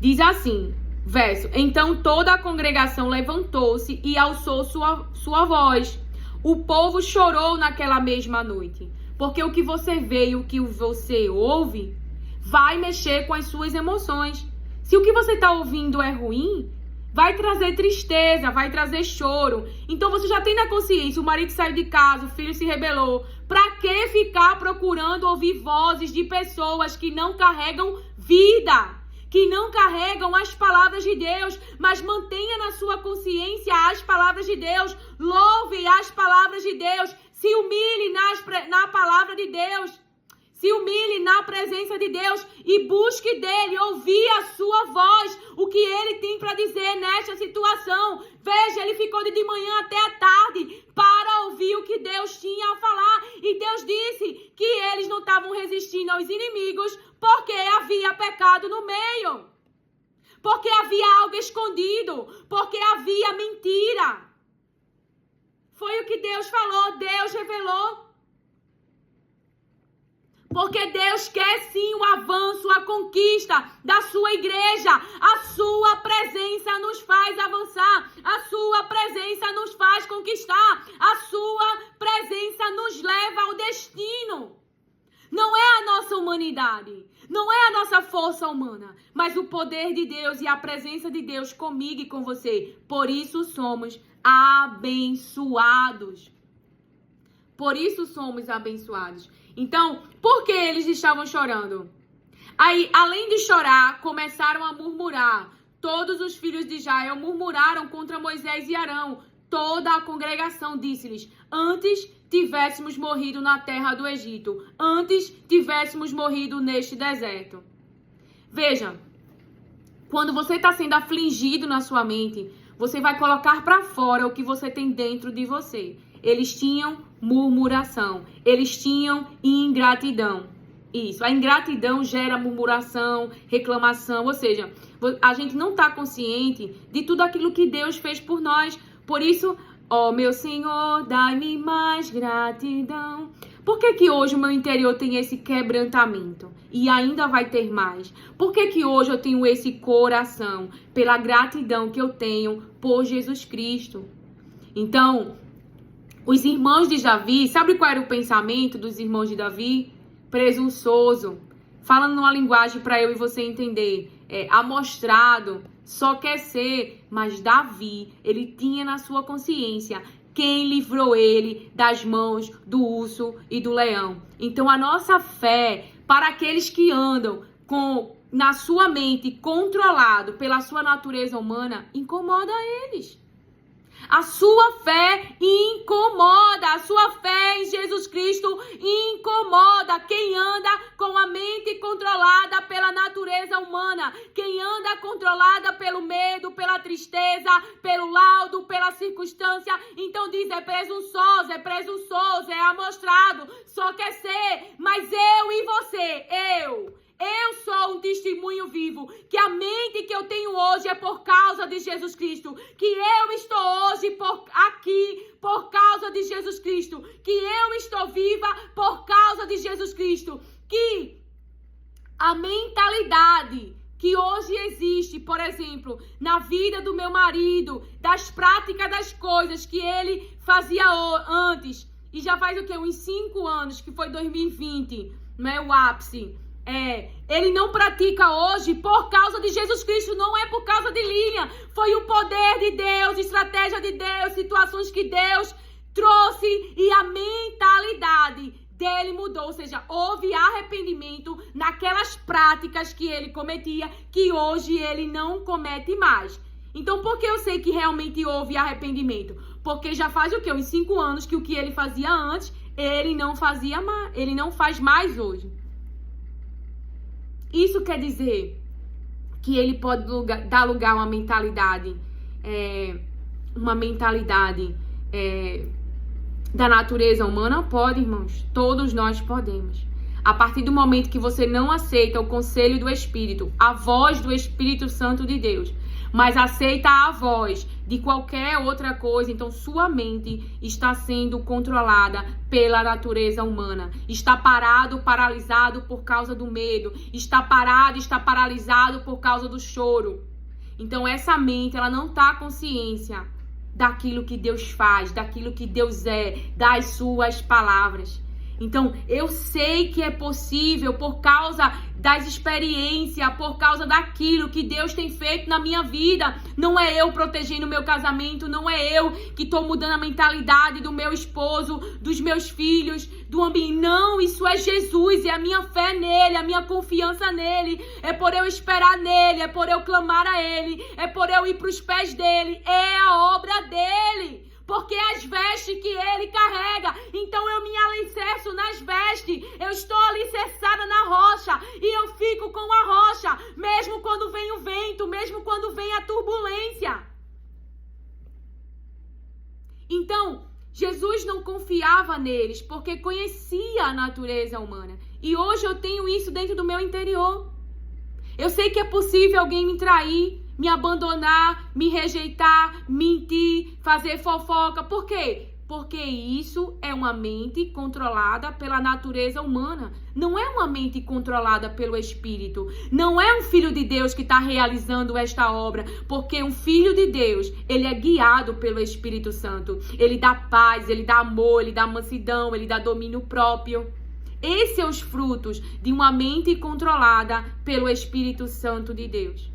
diz assim, verso, então toda a congregação levantou-se e alçou sua voz. O povo chorou naquela mesma noite. Porque o que você vê e o que você ouve vai mexer com as suas emoções. Se o que você está ouvindo é ruim, vai trazer tristeza, vai trazer choro. Então você já tem na consciência, o marido saiu de casa, o filho se rebelou. Pra que ficar procurando ouvir vozes de pessoas que não carregam vida, que não carregam as palavras de Deus, mas mantenha na sua consciência as palavras de Deus, louve as palavras de Deus, se humilhe na palavra de Deus, se humilhe na presença de Deus e busque dele, ouvir a sua voz, o que ele tem para dizer nesta situação. Veja, ele ficou de manhã até a tarde para ouvir o que Deus tinha a falar. E Deus disse que eles não estavam resistindo aos inimigos porque havia pecado no meio, porque havia algo escondido, porque havia mentira. Foi o que Deus falou, Deus revelou. Porque Deus quer sim o avanço, a conquista da sua igreja. A sua presença nos faz avançar. A sua presença nos faz conquistar. A sua presença nos leva ao destino. Não é a nossa humanidade, não é a nossa força humana, mas o poder de Deus e a presença de Deus comigo e com você. Por isso somos abençoados. Por isso somos abençoados. Então, por que eles estavam chorando? Aí, além de chorar, começaram a murmurar. Todos os filhos de Israel murmuraram contra Moisés e Arão. Toda a congregação disse-lhes: antes tivéssemos morrido na terra do Egito, antes tivéssemos morrido neste deserto. Veja, quando você está sendo afligido na sua mente, você vai colocar para fora o que você tem dentro de você. Eles tinham murmuração, eles tinham ingratidão. Isso, a ingratidão gera murmuração, reclamação, ou seja, a gente não está consciente de tudo aquilo que Deus fez por nós. Por isso, ó meu Senhor, dai-me mais gratidão. Por que que hoje o meu interior tem esse quebrantamento? E ainda vai ter mais. Por que que hoje eu tenho esse coração? Pela gratidão que eu tenho por Jesus Cristo. Então, os irmãos de Davi, sabe qual era o pensamento dos irmãos de Davi? Presunçoso. Falando numa linguagem para eu e você entender. Amostrado. Só quer ser. Mas Davi, ele tinha na sua consciência quem livrou ele das mãos do urso e do leão. Então a nossa fé, para aqueles que andam na sua mente controlado pela sua natureza humana, incomoda eles. A sua fé incomoda, a sua fé em Jesus Cristo incomoda quem anda com a mente controlada pela natureza humana, quem anda controlada pelo medo, pela tristeza, pelo laudo, pela circunstância. Então diz, é presunçoso, é amostrado, só quer ser, mas eu e você, eu sou um testemunho vivo, que a mente que eu tenho hoje é por causa de Jesus Cristo, que eu estou hoje aqui por causa de Jesus Cristo, que eu estou viva por causa de Jesus Cristo, que a mentalidade que hoje existe, por exemplo, na vida do meu marido, das práticas das coisas que ele fazia antes, e já faz o quê? Uns 5 anos, que foi 2020, não é o ápice. Ele não pratica hoje por causa de Jesus Cristo, não é por causa de Lilian. Foi o poder de Deus, estratégia de Deus, situações que Deus trouxe e a mentalidade dele mudou. Ou seja, houve arrependimento naquelas práticas que ele cometia, que hoje ele não comete mais. Então, por que eu sei que realmente houve arrependimento? Porque já faz o quê? Uns 5 anos que o que ele fazia antes, ele não fazia mais, ele não faz mais hoje. Isso quer dizer que ele pode dar lugar a uma mentalidade da natureza humana? Pode, irmãos. Todos nós podemos. A partir do momento que você não aceita o conselho do Espírito, a voz do Espírito Santo de Deus, mas aceita a voz de qualquer outra coisa, então sua mente está sendo controlada pela natureza humana. Está paralisado por causa do medo. Está paralisado por causa do choro. Então essa mente, ela não está consciência daquilo que Deus faz, daquilo que Deus é, das suas palavras. Então, eu sei que é possível por causa das experiências, por causa daquilo que Deus tem feito na minha vida. Não é eu protegendo o meu casamento, não é eu que estou mudando a mentalidade do meu esposo, dos meus filhos, do ambiente. Não, isso é Jesus, é a minha fé nele, a minha confiança nele. É por eu esperar nele, é por eu clamar a ele, é por eu ir para os pés dele. É a obra dele. Porque as vestes que ele carrega, então eu me alicerço nas vestes, eu estou alicerçada na rocha, e eu fico com a rocha, mesmo quando vem o vento, mesmo quando vem a turbulência. Então, Jesus não confiava neles, porque conhecia a natureza humana, e hoje eu tenho isso dentro do meu interior. Eu sei que é possível alguém me trair, me abandonar, me rejeitar, mentir, fazer fofoca. Por quê? Porque isso é uma mente controlada pela natureza humana. Não é uma mente controlada pelo Espírito. Não é um filho de Deus que está realizando esta obra. Porque um filho de Deus, ele é guiado pelo Espírito Santo. Ele dá paz, ele dá amor, ele dá mansidão, ele dá domínio próprio. Esses são os frutos de uma mente controlada pelo Espírito Santo de Deus.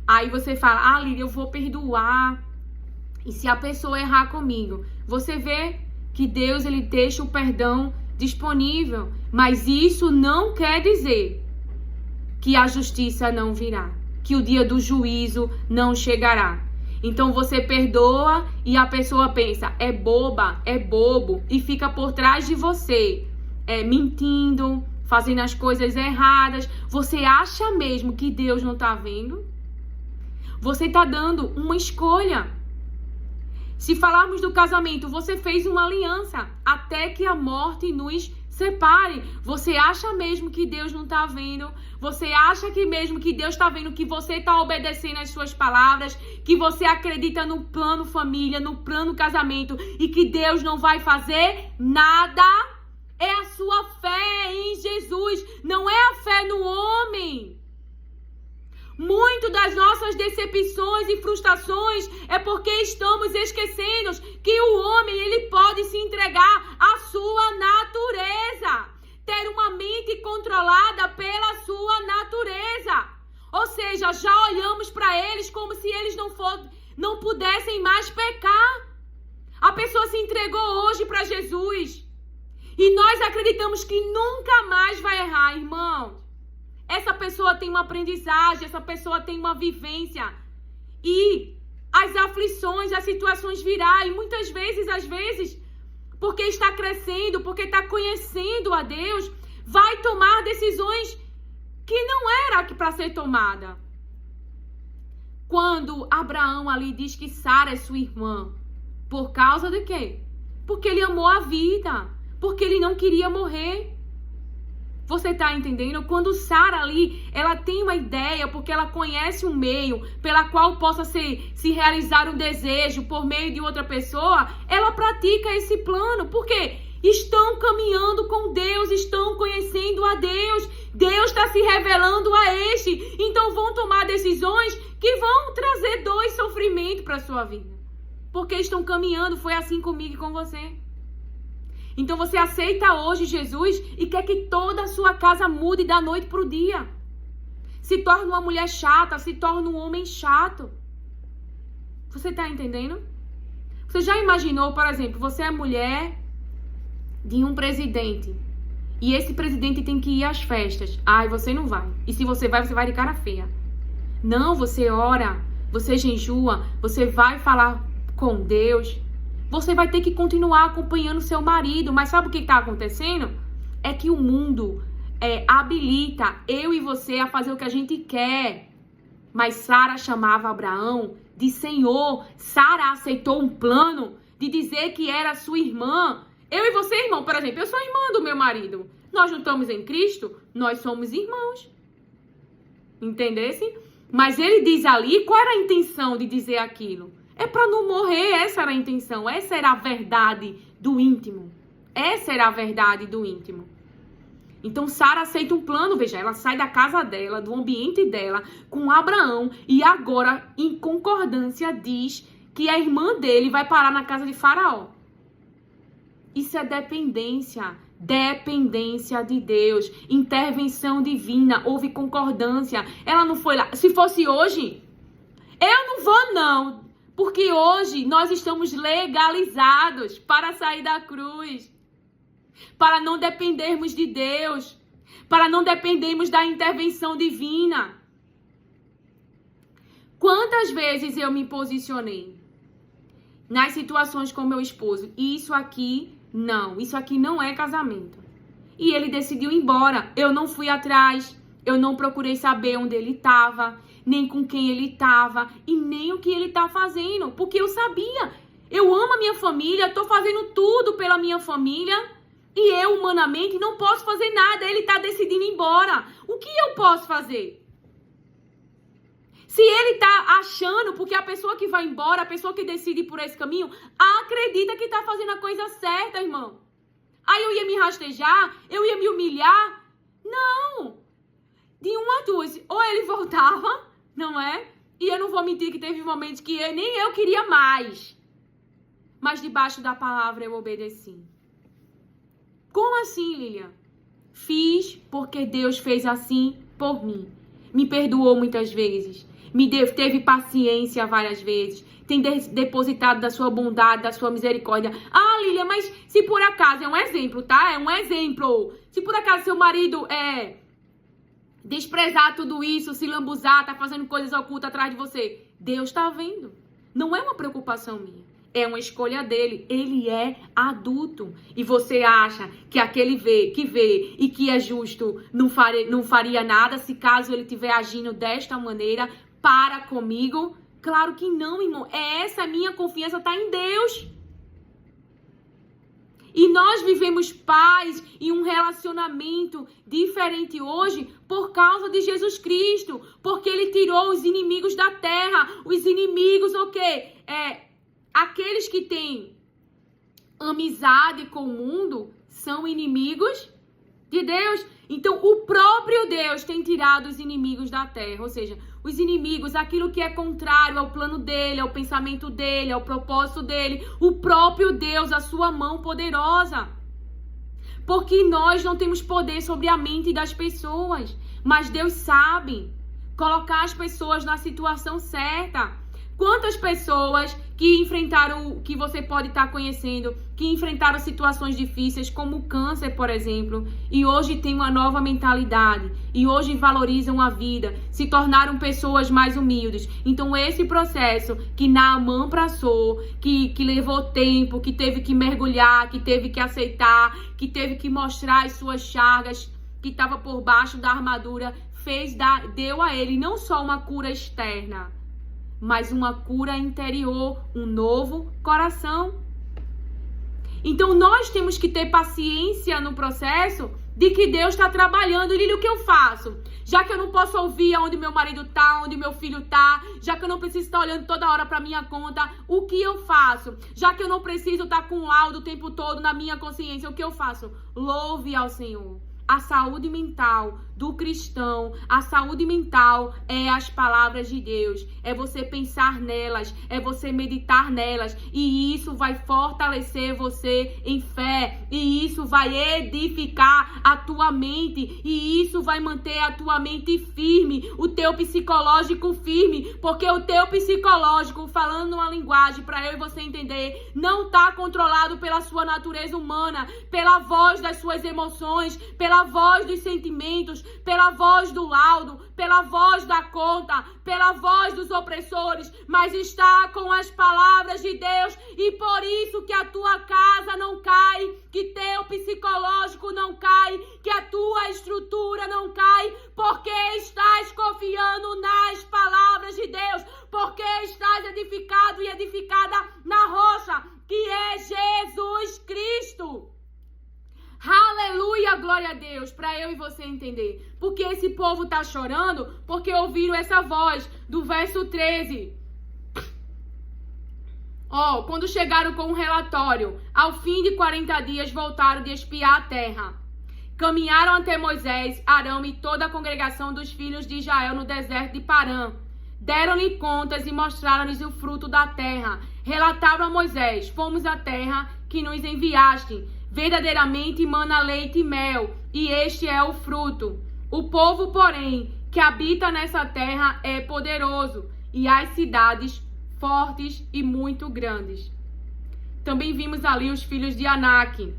Aí você fala, Lídia, eu vou perdoar. E se a pessoa errar comigo, você vê que Deus, ele deixa o perdão disponível. Mas isso não quer dizer que a justiça não virá, que o dia do juízo não chegará. Então você perdoa e a pessoa pensa, é boba, é bobo, e fica por trás de você, mentindo, fazendo as coisas erradas. Você acha mesmo que Deus não está vendo? Você está dando uma escolha. Se falarmos do casamento, você fez uma aliança até que a morte nos separe. Você acha mesmo que Deus não está vendo? Você acha que mesmo que Deus está vendo que você está obedecendo às suas palavras, que você acredita no plano família, no plano casamento e que Deus não vai fazer nada? É a sua fé em Jesus, não é a fé no homem. Muito das nossas decepções e frustrações é porque estamos esquecendo que o homem, ele pode se entregar à sua natureza, ter uma mente controlada pela sua natureza. Ou seja, já olhamos para eles como se eles não pudessem mais pecar. A pessoa se entregou hoje para Jesus e nós acreditamos que nunca mais vai errar, irmão. Essa pessoa tem uma aprendizagem, essa pessoa tem uma vivência. E as aflições, as situações virão. E muitas vezes, às vezes, porque está crescendo, porque está conhecendo a Deus, vai tomar decisões que não era para ser tomada. Quando Abraão ali diz que Sara é sua irmã, por causa de quê? Porque ele amou a vida, porque ele não queria morrer. Você está entendendo? Quando Sara ali, ela tem uma ideia, porque ela conhece um meio pela qual possa se realizar um desejo por meio de outra pessoa, ela pratica esse plano. Por quê? Estão caminhando com Deus, estão conhecendo a Deus. Deus está se revelando a este. Então vão tomar decisões que vão trazer dor e sofrimento para a sua vida. Porque estão caminhando, foi assim comigo e com você. Então você aceita hoje Jesus e quer que toda a sua casa mude da noite para o dia. Se torna uma mulher chata, se torna um homem chato. Você está entendendo? Você já imaginou, por exemplo, você é mulher de um presidente e esse presidente tem que ir às festas. Ai, você não vai. E se você vai de cara feia. Não, você ora, você jejua, você vai falar com Deus. Você vai ter que continuar acompanhando seu marido. Mas sabe o que está acontecendo? É que o mundo habilita eu e você a fazer o que a gente quer. Mas Sara chamava Abraão de Senhor. Sara aceitou um plano de dizer que era sua irmã. Eu e você, irmão, por exemplo, eu sou irmã do meu marido. Nós não estamos em Cristo, nós somos irmãos. Entendesse? Mas ele diz ali, qual era a intenção de dizer aquilo? É para não morrer, essa era a intenção, essa era a verdade do íntimo. Essa era a verdade do íntimo. Então Sara aceita um plano, veja, ela sai da casa dela, do ambiente dela, com Abraão, e agora, em concordância, diz que a irmã dele vai parar na casa de Faraó. Isso é dependência de Deus, intervenção divina, houve concordância. Ela não foi lá, se fosse hoje, eu não vou não. Porque hoje nós estamos legalizados para sair da cruz, para não dependermos de Deus, para não dependermos da intervenção divina. Quantas vezes eu me posicionei nas situações com meu esposo, e isso aqui não é casamento. E ele decidiu ir embora, eu não fui atrás, eu não procurei saber onde ele estava, nem com quem ele estava e nem o que ele está fazendo, porque eu sabia, eu amo a minha família, estou fazendo tudo pela minha família e eu humanamente não posso fazer nada, ele está decidindo ir embora. O que eu posso fazer? Se ele tá achando, porque a pessoa que vai embora, a pessoa que decide ir por esse caminho, acredita que tá fazendo a coisa certa, irmão. Aí eu ia me rastejar, eu ia me humilhar. Não! De uma a duas. Ou ele voltava, não é? E eu não vou mentir que teve momentos que nem eu queria mais. Mas debaixo da palavra eu obedeci. Como assim, Lilian? Fiz porque Deus fez assim por mim. Me perdoou muitas vezes. Teve paciência várias vezes. Tem depositado da sua bondade, da sua misericórdia. Ah, Lilian, mas se por acaso, é um exemplo, tá? É um exemplo. Se por acaso seu marido desprezar tudo isso, se lambuzar, tá fazendo coisas ocultas atrás de você, Deus tá vendo. Não é uma preocupação minha. É uma escolha dele. Ele é adulto. E você acha que aquele que vê e que é justo não faria nada se caso ele estiver agindo desta maneira para comigo? Claro que não, irmão. Essa minha confiança está em Deus. E nós vivemos paz e um relacionamento diferente hoje por causa de Jesus Cristo. Porque ele tirou os inimigos da terra. Os inimigos, o quê? Aqueles que têm amizade com o mundo são inimigos de Deus. Então, o próprio Deus tem tirado os inimigos da terra. Ou seja, os inimigos, aquilo que é contrário ao plano dele, ao pensamento dele, ao propósito dele. O próprio Deus, a sua mão poderosa. Porque nós não temos poder sobre a mente das pessoas. Mas Deus sabe colocar as pessoas na situação certa. Quantas pessoas que enfrentaram, que você pode estar conhecendo, que enfrentaram situações difíceis, como o câncer, por exemplo, e hoje têm uma nova mentalidade, e hoje valorizam a vida, se tornaram pessoas mais humildes. Então, esse processo que Naamã passou, que levou tempo, que teve que mergulhar, que teve que aceitar, que teve que mostrar as suas chagas, que estava por baixo da armadura, deu a ele não só uma cura externa, mas uma cura interior, um novo coração. Então, nós temos que ter paciência no processo de que Deus está trabalhando. E o que eu faço? Já que eu não posso ouvir onde meu marido está, onde meu filho está, já que eu não preciso estar olhando toda hora para minha conta, o que eu faço? Já que eu não preciso estar com laudo o tempo todo na minha consciência, o que eu faço? Louve ao Senhor. A saúde mental do cristão, a saúde mental é as palavras de Deus, é você pensar nelas, é você meditar nelas, e isso vai fortalecer você em fé, e isso vai edificar a tua mente, e isso vai manter a tua mente firme, o teu psicológico firme, porque o teu psicológico, falando uma linguagem para eu e você entender, não está controlado pela sua natureza humana, pela voz das suas emoções, pela voz dos sentimentos, pela voz do laudo, pela voz da conta, pela voz dos opressores, mas está com as palavras de Deus, e por isso que a tua casa não cai, que teu psicológico não cai, que a tua estrutura não cai, porque estás confiando nas palavras de Deus, porque estás edificado e edificada na rocha, que é Jesus Cristo. Aleluia, glória a Deus, para eu e você entender. Porque esse povo tá chorando porque ouviram essa voz do verso 13. Quando chegaram com um relatório, ao fim de 40 dias voltaram de espiar a terra. Caminharam até Moisés, Arão e toda a congregação dos filhos de Israel no deserto de Parã. Deram-lhe contas e mostraram-lhes o fruto da terra. Relataram a Moisés: fomos à terra que nos enviaste. Verdadeiramente mana leite e mel, e este é o fruto. O povo, porém, que habita nessa terra é poderoso, e as cidades fortes e muito grandes. Também vimos ali os filhos de Anak.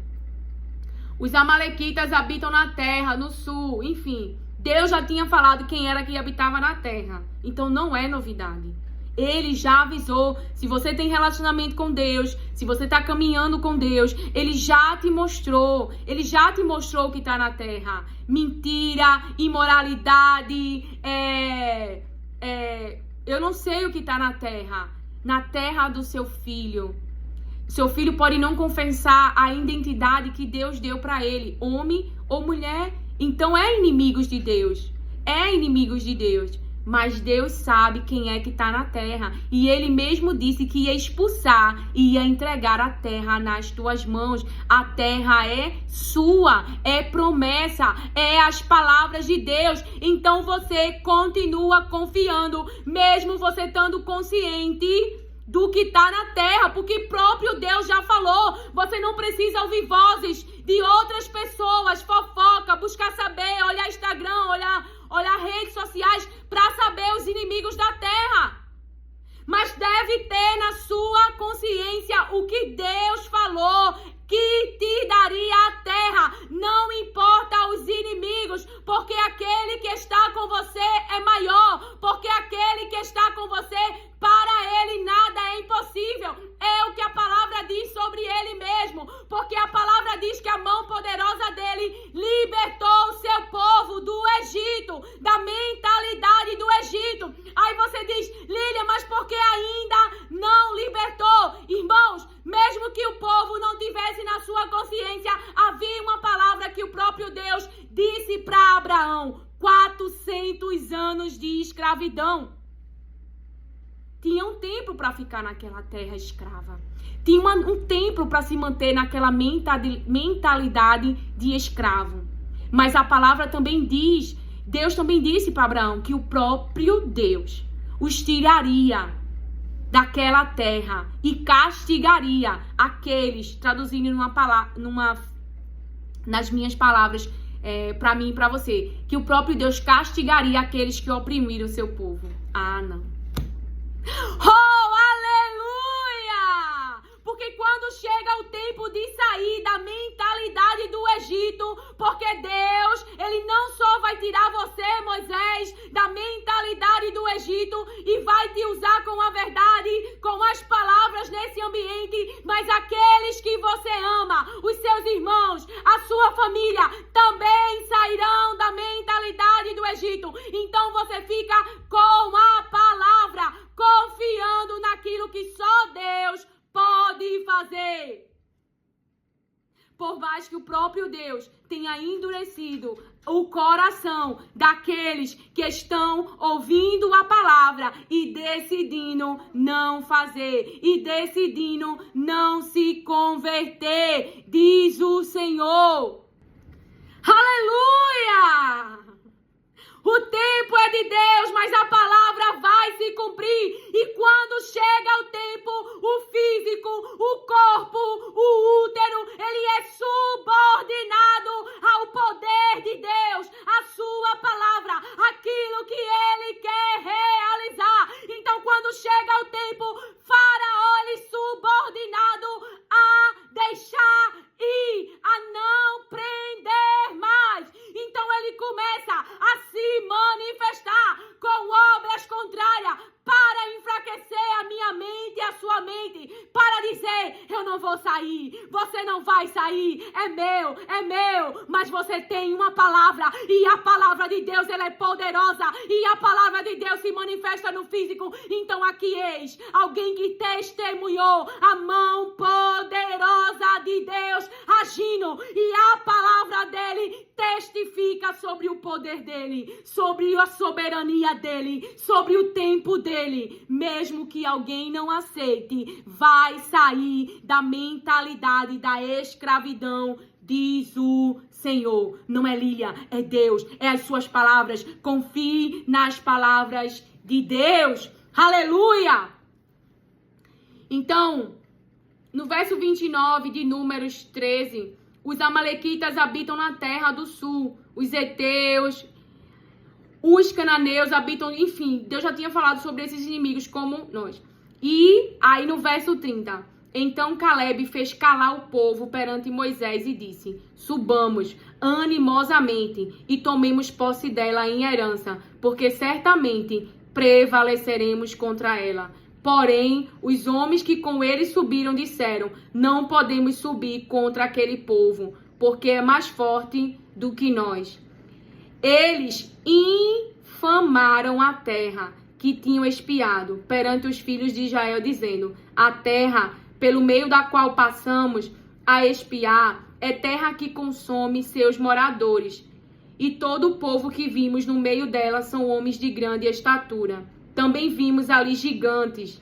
Os amalequitas habitam na terra, no sul, enfim. Deus já tinha falado quem era que habitava na terra. Então não é novidade. Ele já avisou. Se você tem relacionamento com Deus, se você está caminhando com Deus, Ele já te mostrou. Ele já te mostrou o que está na terra. Mentira, imoralidade, eu não sei o que está na terra. Na terra do seu filho. Seu filho pode não confessar a identidade que Deus deu para ele, homem ou mulher. Então é inimigos de Deus. É inimigos de Deus. Mas Deus sabe quem é que está na terra. E ele mesmo disse que ia expulsar e ia entregar a terra nas tuas mãos. A terra é sua, é promessa, é as palavras de Deus. Então você continua confiando, mesmo você estando consciente do que está na terra, porque próprio Deus já falou. Você não precisa ouvir vozes de outras pessoas, fofoca, buscar saber, olhar Instagram, olhar redes sociais para saber os inimigos da terra. Mas deve ter na sua consciência o que Deus falou, que te daria a terra. Não importa os inimigos, porque aquele que está com você é maior, porque aquele que está com você, para ele nada é impossível. É o que a palavra diz sobre ele mesmo, porque a palavra diz que a mão poderosa dele libertou o seu povo do Egito, da mentalidade do Egito. Aí você diz, Lília, mas por que ainda não libertou? Irmãos, mesmo que o povo não tivesse na sua consciência, havia uma palavra que o próprio Deus disse para Abraão: 400 anos de escravidão. Tinha um tempo para ficar naquela terra escrava. Tinha um tempo para se manter naquela mentalidade de escravo. Mas a palavra também diz, Deus também disse para Abraão que o próprio Deus os tiraria daquela terra e castigaria aqueles, traduzindo nas minhas palavras, para mim e para você, que o próprio Deus castigaria aqueles que oprimiram o seu povo. Ah, não. Oh, aleluia! Porque quando chega o tempo de sair da mentalidade do Egito, porque Deus, ele não só vai tirar você, Moisés, da mentalidade do Egito e vai te usar com a verdade, com as palavras nesse ambiente, mas aqueles que você ama, os seus irmãos, a sua família, também sairão da mentalidade do Egito. Então você fica com a palavra, confiando naquilo que só Deus pode fazer. Por mais que o próprio Deus tenha endurecido o coração daqueles que estão ouvindo a palavra e decidindo não fazer, e decidindo não se converter, diz o Senhor. Aleluia! O tempo é de Deus, mas a palavra vai se cumprir. E quando chega o tempo, o físico, o corpo, o útero, ele é subordinado ao poder de Deus, à sua palavra, aquilo que ele quer realizar. Então, quando chega o tempo, Faraó, ele subordinado a deixar ir, a não prender mais. Então, ele começa a se manifestar com obras contrárias para enfraquecer a minha mente e a sua mente, para dizer, eu não vou sair, você não vai sair, é meu, mas você tem uma palavra, e a palavra de Deus, ela é poderosa, e a palavra de Deus se manifesta no físico. Então aqui eis alguém que testemunhou a mão poderosa de Deus agindo, e a palavra dele testifica sobre o poder dele, sobre a soberania dele, sobre o tempo dele. Mesmo que alguém não aceite, vai sair da mentalidade da escravidão, diz o Senhor. Não é Lília, é Deus, é as suas palavras. Confie nas palavras de Deus. Aleluia! Então, no verso 29 de Números 13, os amalequitas habitam na terra do sul, os heteus, os cananeus habitam, enfim, Deus já tinha falado sobre esses inimigos como nós. E aí no verso 30, então Caleb fez calar o povo perante Moisés e disse, subamos animosamente e tomemos posse dela em herança, porque certamente prevaleceremos contra ela. Porém, os homens que com ele subiram disseram, não podemos subir contra aquele povo, porque é mais forte do que nós. Eles infamaram a terra que tinham espiado perante os filhos de Israel, dizendo, a terra pelo meio da qual passamos a espiar é terra que consome seus moradores. e todo o povo que vimos no meio dela são homens de grande estatura. Também vimos ali gigantes,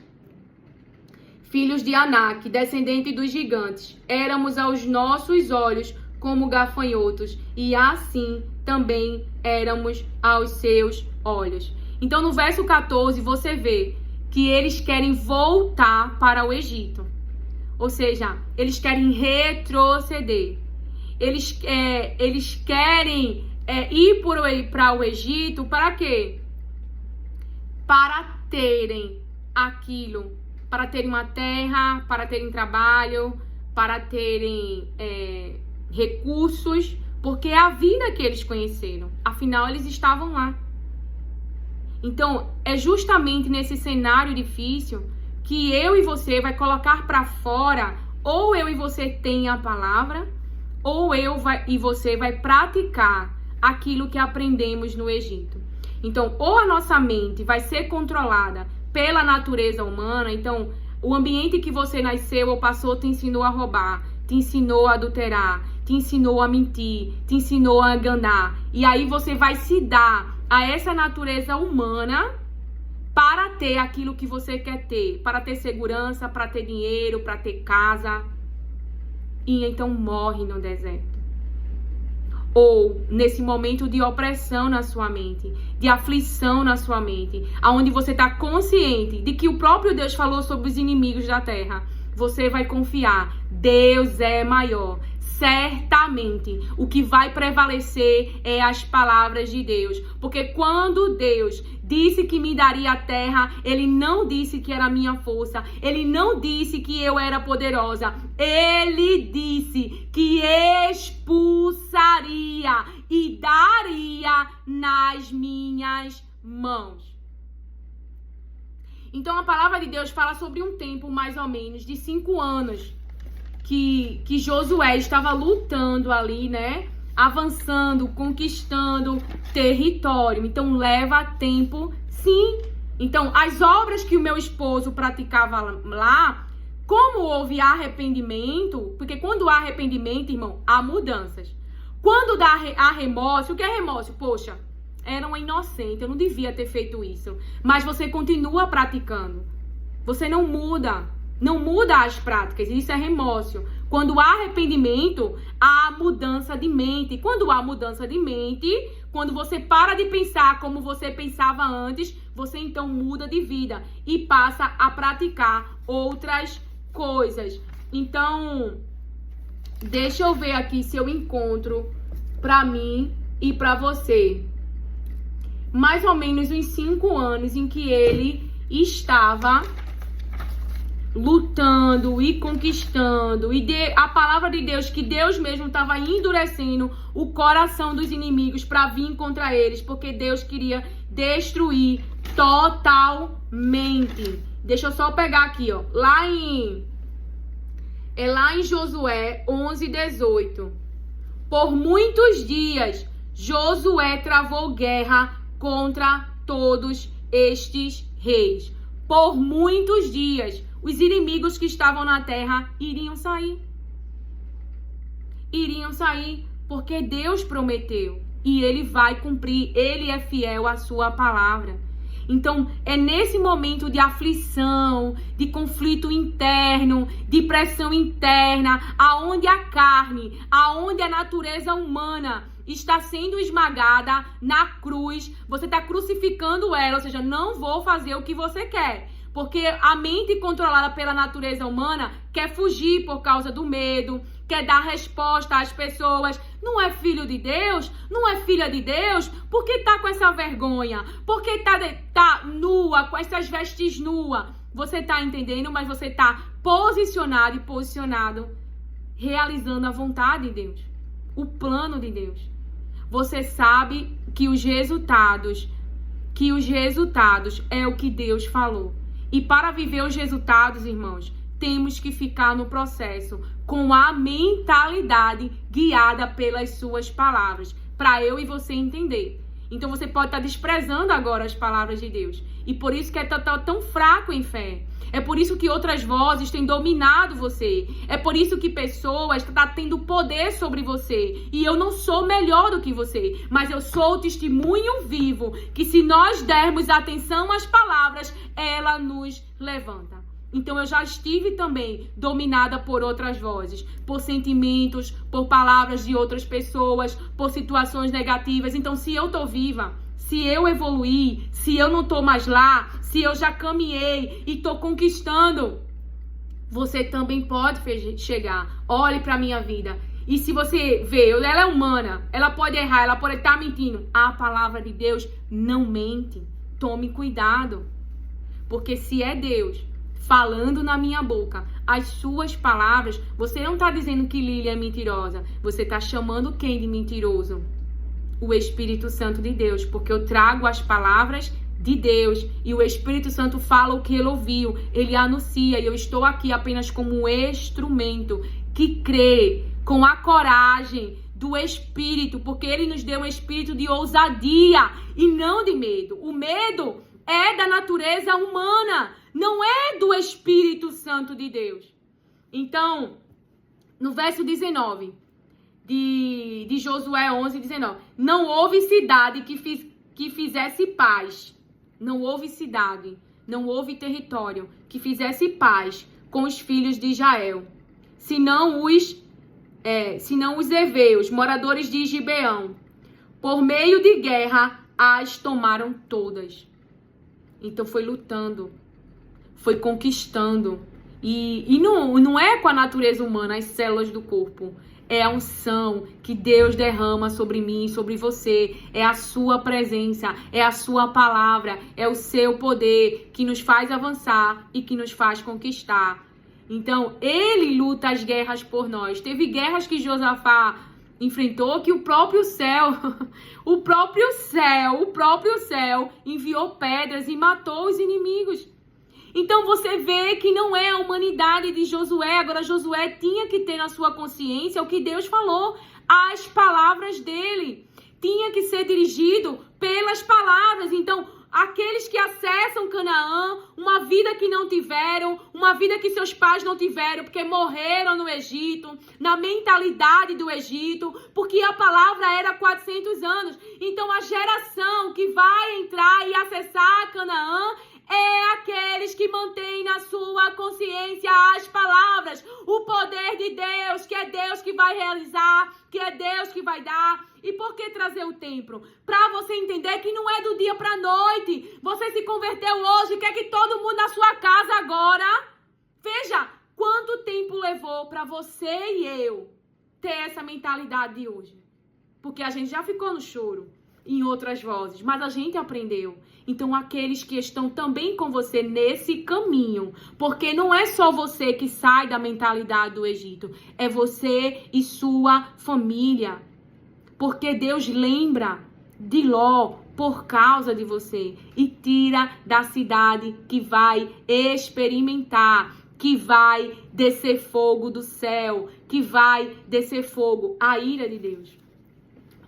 filhos de Anak, descendente dos gigantes. Éramos aos nossos olhos como gafanhotos, e assim também éramos aos seus olhos. Então, no verso 14, você vê que eles querem voltar para o Egito. Ou seja, eles querem retroceder. Eles querem ir para o Egito para quê? Para terem aquilo, para terem uma terra, para terem trabalho, para terem recursos, porque é a vida que eles conheceram. Afinal, eles estavam lá. Então, é justamente nesse cenário difícil que eu e você vai colocar para fora, ou eu e você tem a palavra, ou e você vai praticar aquilo que aprendemos no Egito. Então, ou a nossa mente vai ser controlada pela natureza humana. Então, o ambiente que você nasceu ou passou te ensinou a roubar, te ensinou a adulterar, te ensinou a mentir, te ensinou a enganar. E aí você vai se dar a essa natureza humana para ter aquilo que você quer ter, para ter segurança, para ter dinheiro, para ter casa. E então morre no deserto. Ou nesse momento de opressão na sua mente, de aflição na sua mente, aonde você está consciente de que o próprio Deus falou sobre os inimigos da terra, você vai confiar, Deus é maior. Certamente, o que vai prevalecer é as palavras de Deus. Porque quando Deus disse que me daria a terra, Ele não disse que era a minha força. Ele não disse que eu era poderosa. Ele disse que expulsaria e daria nas minhas mãos. Então, a palavra de Deus fala sobre um tempo mais ou menos de 5 anos. Que Josué estava lutando ali, né? Avançando, conquistando território. Então, leva tempo, sim. Então, as obras que o meu esposo praticava lá, como houve arrependimento, porque quando há arrependimento, irmão, há mudanças. Quando há remorso, o que é remorso? Poxa, era uma inocente, eu não devia ter feito isso. Mas você continua praticando. Você não muda. Não muda as práticas, isso é remorso. Quando há arrependimento, há mudança de mente. Quando há mudança de mente, quando você para de pensar como você pensava antes, você então muda de vida e passa a praticar outras coisas. Então, deixa eu ver aqui se eu encontro para mim e para você. Mais ou menos uns 5 anos em que ele estava lutando e conquistando, e a palavra de Deus, que Deus mesmo estava endurecendo o coração dos inimigos para vir contra eles, porque Deus queria destruir totalmente. Deixa eu só pegar aqui, ó, lá em Josué 11:18. Por muitos dias Josué travou guerra contra todos estes reis. Por muitos dias os inimigos que estavam na terra iriam sair. Iriam sair porque Deus prometeu. E Ele vai cumprir. Ele é fiel à sua palavra. Então, é nesse momento de aflição, de conflito interno, de pressão interna, aonde a carne, aonde a natureza humana está sendo esmagada na cruz, você está crucificando ela, ou seja, não vou fazer o que você quer. Porque a mente controlada pela natureza humana quer fugir por causa do medo, quer dar resposta às pessoas. Não é filho de Deus? Não é filha de Deus? Por que tá com essa vergonha? Por que tá nua, com essas vestes nuas? Você tá entendendo? Mas você tá posicionado e posicionado, realizando a vontade de Deus, o plano de Deus. Você sabe que os resultados é o que Deus falou. E para viver os resultados, irmãos, temos que ficar no processo com a mentalidade guiada pelas suas palavras, para eu e você entender. Então você pode estar desprezando agora as palavras de Deus. E por isso que é tão fraco em fé. É por isso que outras vozes têm dominado você. É por isso que pessoas estão tendo poder sobre você. E eu não sou melhor do que você. Mas eu sou o testemunho vivo que, se nós dermos atenção às palavras, ela nos levanta. Então eu já estive também dominada por outras vozes. Por sentimentos, por palavras de outras pessoas, por situações negativas. Então, se eu tô viva, se eu evoluí, se eu não tô mais lá, se eu já caminhei e tô conquistando, você também pode chegar. Olhe pra minha vida. E se você vê, ela é humana, ela pode errar, ela pode estar mentindo. A palavra de Deus não mente. Tome cuidado. Porque se é Deus falando na minha boca as suas palavras, você não tá dizendo que Lília é mentirosa. Você tá chamando quem de mentiroso? O Espírito Santo de Deus, porque eu trago as palavras de Deus e o Espírito Santo fala o que ele ouviu, ele anuncia, e eu estou aqui apenas como um instrumento que crê com a coragem do Espírito, porque ele nos deu um espírito de ousadia e não de medo. O medo é da natureza humana, não é do Espírito Santo de Deus. Então, no verso 19 de Josué 11, 19. Não houve cidade que fizesse paz. Não houve cidade, não houve território que fizesse paz com os filhos de Israel. Senão os heveus, moradores de Gibeão. Por meio de guerra, as tomaram todas. Então foi lutando, foi conquistando. E não é com a natureza humana, as células do corpo. É a unção que Deus derrama sobre mim, sobre você. É a sua presença, é a sua palavra, é o seu poder que nos faz avançar e que nos faz conquistar. Então, ele luta as guerras por nós. Teve guerras que Josafá enfrentou que o próprio céu enviou pedras e matou os inimigos. Então você vê que não é a humanidade de Josué. Agora Josué tinha que ter na sua consciência o que Deus falou, as palavras dele. Tinha que ser dirigido pelas palavras. Então, aqueles que acessam Canaã, uma vida que não tiveram, uma vida que seus pais não tiveram, porque morreram no Egito, na mentalidade do Egito, porque a palavra era 400 anos. Então, a geração que vai entrar e acessar Canaã é aqueles que mantêm na sua consciência as palavras, o poder de Deus, que é Deus que vai realizar, que é Deus que vai dar. E por que trazer o templo? Para você entender que não é do dia para a noite. Você se converteu hoje, quer que todo mundo na sua casa agora. Veja quanto tempo levou para você e eu ter essa mentalidade de hoje. Porque a gente já ficou no choro em outras vozes, mas a gente aprendeu. Então, aqueles que estão também com você nesse caminho, porque não é só você que sai da mentalidade do Egito, é você e sua família. Porque Deus lembra de Ló por causa de você e tira da cidade que vai experimentar, que vai descer fogo do céu, que vai descer fogo, a ira de Deus,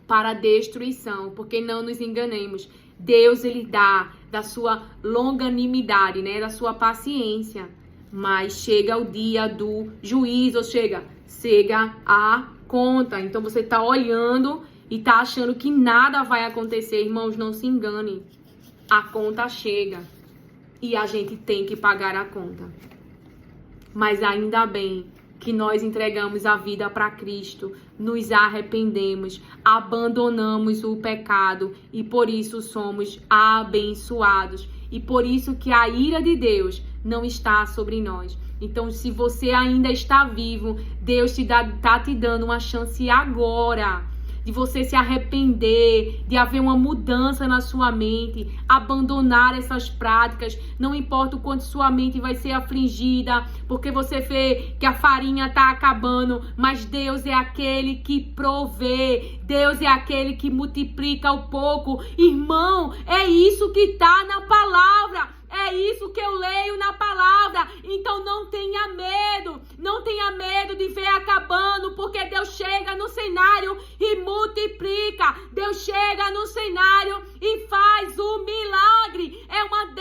para a destruição. Porque não nos enganemos, Deus, ele dá da sua longanimidade, né, da sua paciência, mas chega o dia do juízo, chega a conta. Então você tá olhando e tá achando que nada vai acontecer. Irmãos, não se enganem, a conta chega e a gente tem que pagar a conta. Mas ainda bem que nós entregamos a vida para Cristo, nos arrependemos, abandonamos o pecado e por isso somos abençoados. E por isso que a ira de Deus não está sobre nós. Então, se você ainda está vivo, Deus está te dando uma chance agora de você se arrepender, de haver uma mudança na sua mente, abandonar essas práticas. Não importa o quanto sua mente vai ser afligida, porque você vê que a farinha está acabando, mas Deus é aquele que provê, Deus é aquele que multiplica o pouco. Irmão, é isso que está na palavra. É isso que eu leio na palavra. Então não tenha medo. Não tenha medo de ver acabando, porque Deus chega no cenário e multiplica. Deus chega no cenário e faz o milagre. É uma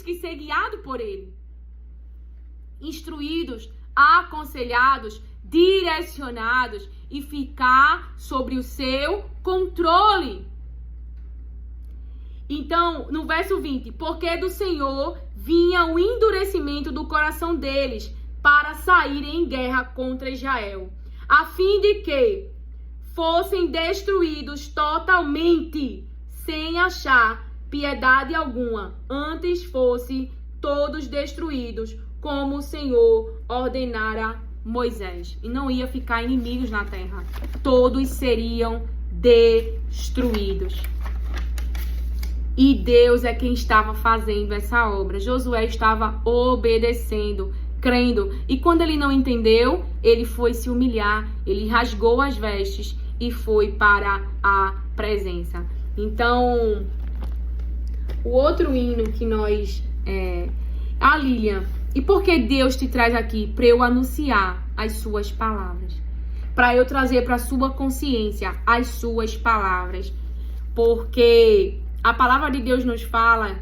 que ser guiados por ele. Instruídos, aconselhados, direcionados e ficar sobre o seu controle. Então, no verso 20, porque do Senhor vinha o endurecimento do coração deles para saírem em guerra contra Israel, a fim de que fossem destruídos totalmente, sem achar piedade alguma, antes fossem todos destruídos, como o Senhor ordenara Moisés. E não ia ficar inimigos na terra, todos seriam destruídos. E Deus é quem estava fazendo essa obra. Josué estava obedecendo, crendo. E quando ele não entendeu, ele foi se humilhar, ele rasgou as vestes e foi para a presença. Então, o outro hino que nós... A Lilian, e por que Deus te traz aqui? Para eu anunciar as suas palavras. Para eu trazer para a sua consciência as suas palavras. Porque a palavra de Deus nos fala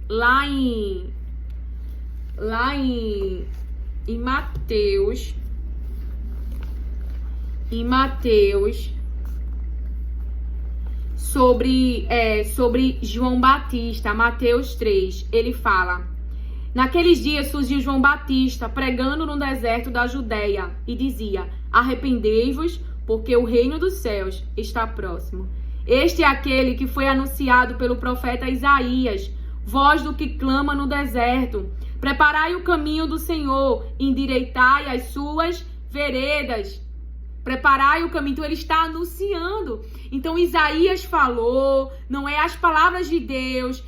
lá em Mateus. Em Mateus, sobre João Batista, Mateus 3, ele fala: naqueles dias surgiu João Batista pregando no deserto da Judeia e dizia: arrependei-vos, porque o reino dos céus está próximo. Este é aquele que foi anunciado pelo profeta Isaías, voz do que clama no deserto: preparai o caminho do Senhor, endireitai as suas veredas. Preparai o caminho. Então ele está anunciando. Então Isaías falou, não é as palavras de Deus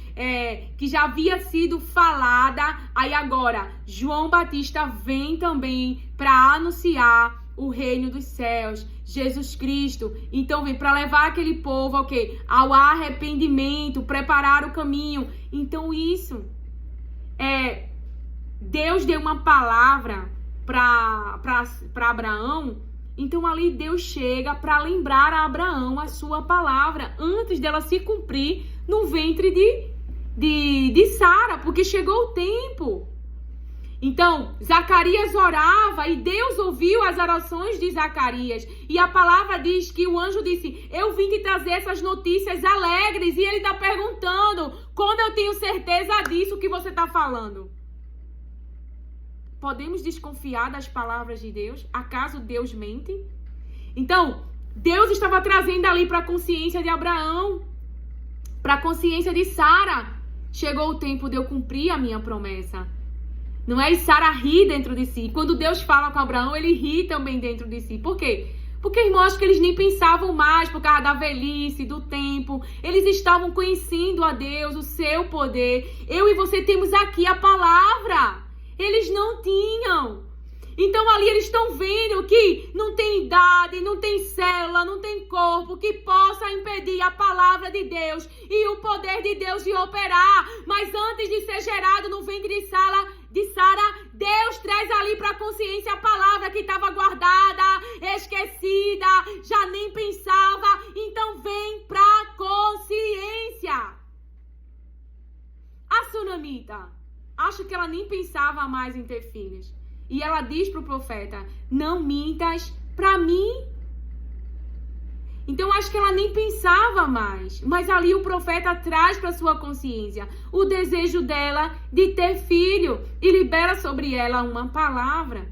que já havia sido falada. Aí agora João Batista vem também para anunciar o reino dos céus, Jesus Cristo. Então vem para levar aquele povo ao quê? Ao arrependimento, preparar o caminho. Então isso Deus deu uma palavra para Abraão. Então ali Deus chega para lembrar a Abraão a sua palavra antes dela se cumprir no ventre de Sara, porque chegou o tempo. Então Zacarias orava e Deus ouviu as orações de Zacarias. E a palavra diz que o anjo disse: eu vim te trazer essas notícias alegres. E ele está perguntando: como eu tenho certeza disso que você está falando? Podemos desconfiar das palavras de Deus? Acaso Deus mente? Então, Deus estava trazendo ali para a consciência de Abraão, para a consciência de Sara. Chegou o tempo de eu cumprir a minha promessa. Não é? E Sara ri dentro de si. Quando Deus fala com Abraão, ele ri também dentro de si. Por quê? Porque, irmãos, acho que eles nem pensavam mais por causa da velhice, do tempo. Eles estavam conhecendo a Deus, o seu poder. Eu e você temos aqui a palavra. Eles não tinham. Então ali eles estão vendo que não tem idade, não tem célula, não tem corpo que possa impedir a palavra de Deus e o poder de Deus de operar. Mas antes de ser gerado no ventre de Sara, Deus traz ali para a consciência a palavra que estava guardada, esquecida, já nem pensava. Então vem para a consciência. A sunamita, acho que ela nem pensava mais em ter filhos. E ela diz para o profeta: não mintas para mim. Então acho que ela nem pensava mais. Mas ali o profeta traz para sua consciência o desejo dela de ter filho e libera sobre ela uma palavra.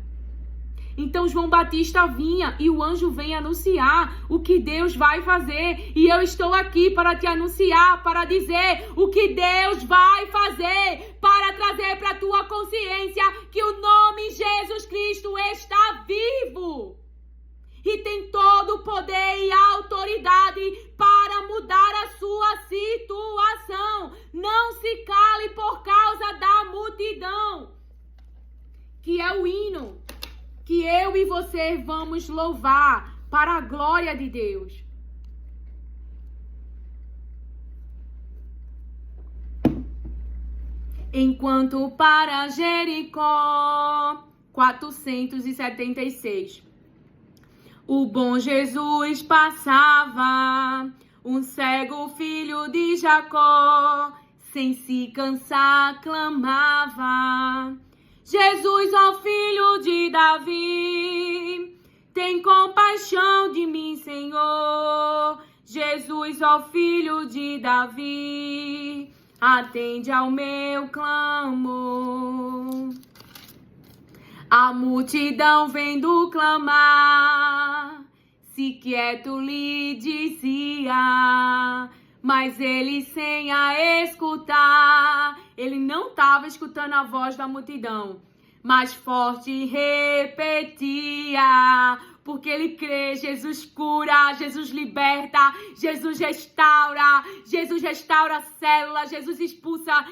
Então João Batista vinha e o anjo vem anunciar o que Deus vai fazer. E eu estou aqui para te anunciar, para dizer o que Deus vai fazer, para trazer para a tua consciência que o nome Jesus Cristo está vivo. E tem todo o poder e a autoridade para mudar a sua situação. Não se cale por causa da multidão. Que é o hino que eu e você vamos louvar para a glória de Deus. Enquanto para Jericó, 476. O bom Jesus passava, um cego filho de Jacó, sem se cansar clamava: Jesus, ó filho de Davi, tem compaixão de mim, Senhor. Jesus, ó filho de Davi, atende ao meu clamor. A multidão vendo clamar, se quieto lhe dizia, mas ele sem a escutar. Ele não estava escutando a voz da multidão, mas forte repetia, porque ele crê. Jesus cura, Jesus liberta, Jesus restaura células, Jesus expulsa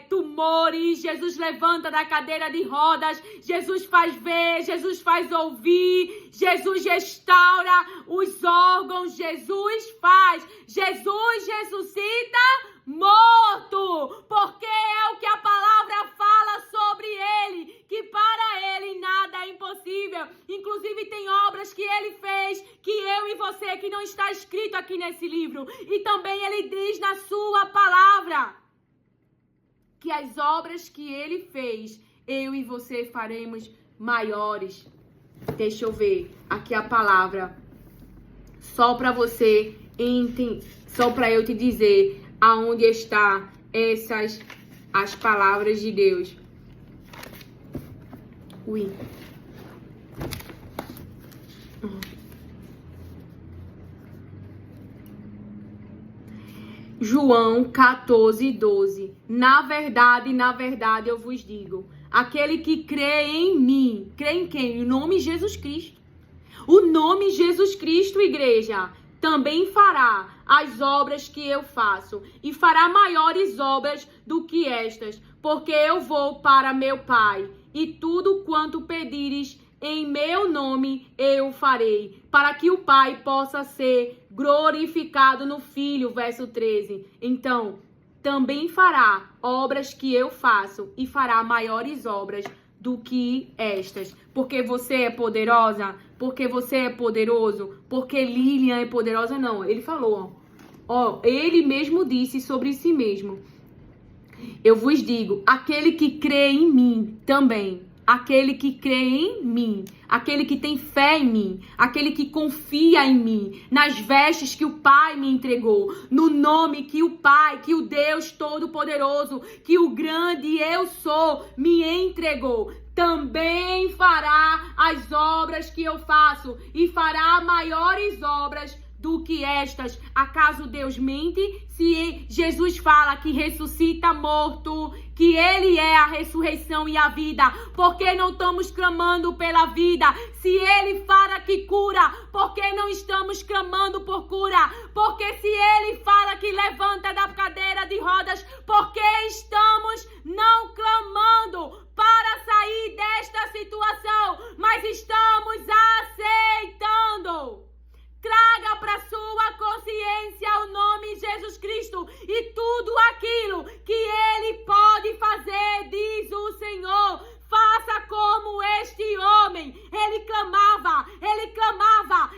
tumores, Jesus levanta da cadeira de rodas, Jesus faz ver, Jesus faz ouvir, Jesus restaura os órgãos, Jesus ressuscita morto, porque é o que a palavra fala sobre ele, que para ele nada é impossível. Inclusive tem obras que ele fez, que eu e você, que não está escrito aqui nesse livro, e também ele diz na sua palavra que as obras que ele fez, eu e você faremos maiores. Deixa eu ver aqui a palavra, só para você entender, só para eu te dizer aonde está as palavras de Deus. João 14:12. Na verdade, eu vos digo, aquele que crê em mim, crê em quem? O nome Jesus Cristo. O nome Jesus Cristo, igreja, também fará as obras que eu faço, e fará maiores obras do que estas, porque eu vou para meu Pai, e tudo quanto pedires em meu nome eu farei, para que o Pai possa ser glorificado no Filho. Verso 13. Então, também fará obras que eu faço, e fará maiores obras do que estas. Porque você é poderosa, porque você é poderoso, porque Lilian é poderosa, não. Ele falou, ele mesmo disse sobre si mesmo. Eu vos digo, aquele que crê em mim também, aquele que crê em mim, aquele que tem fé em mim, aquele que confia em mim, nas vestes que o Pai me entregou, no nome que o Pai, que o Deus Todo-Poderoso, que o grande eu sou, me entregou, também fará as obras que eu faço, e fará maiores obras do que estas. Acaso Deus mente? Se Jesus fala que ressuscita morto, que ele é a ressurreição e a vida, por que não estamos clamando pela vida? Se ele fala que cura, por que não estamos clamando por cura? Porque se ele fala que levanta da cadeira de rodas, por que estamos não clamando para sair desta situação, mas estamos aceitando? Traga para sua consciência o nome de Jesus Cristo e tudo aquilo que ele pode fazer, diz o Senhor. Faça como este homem. Ele clamava,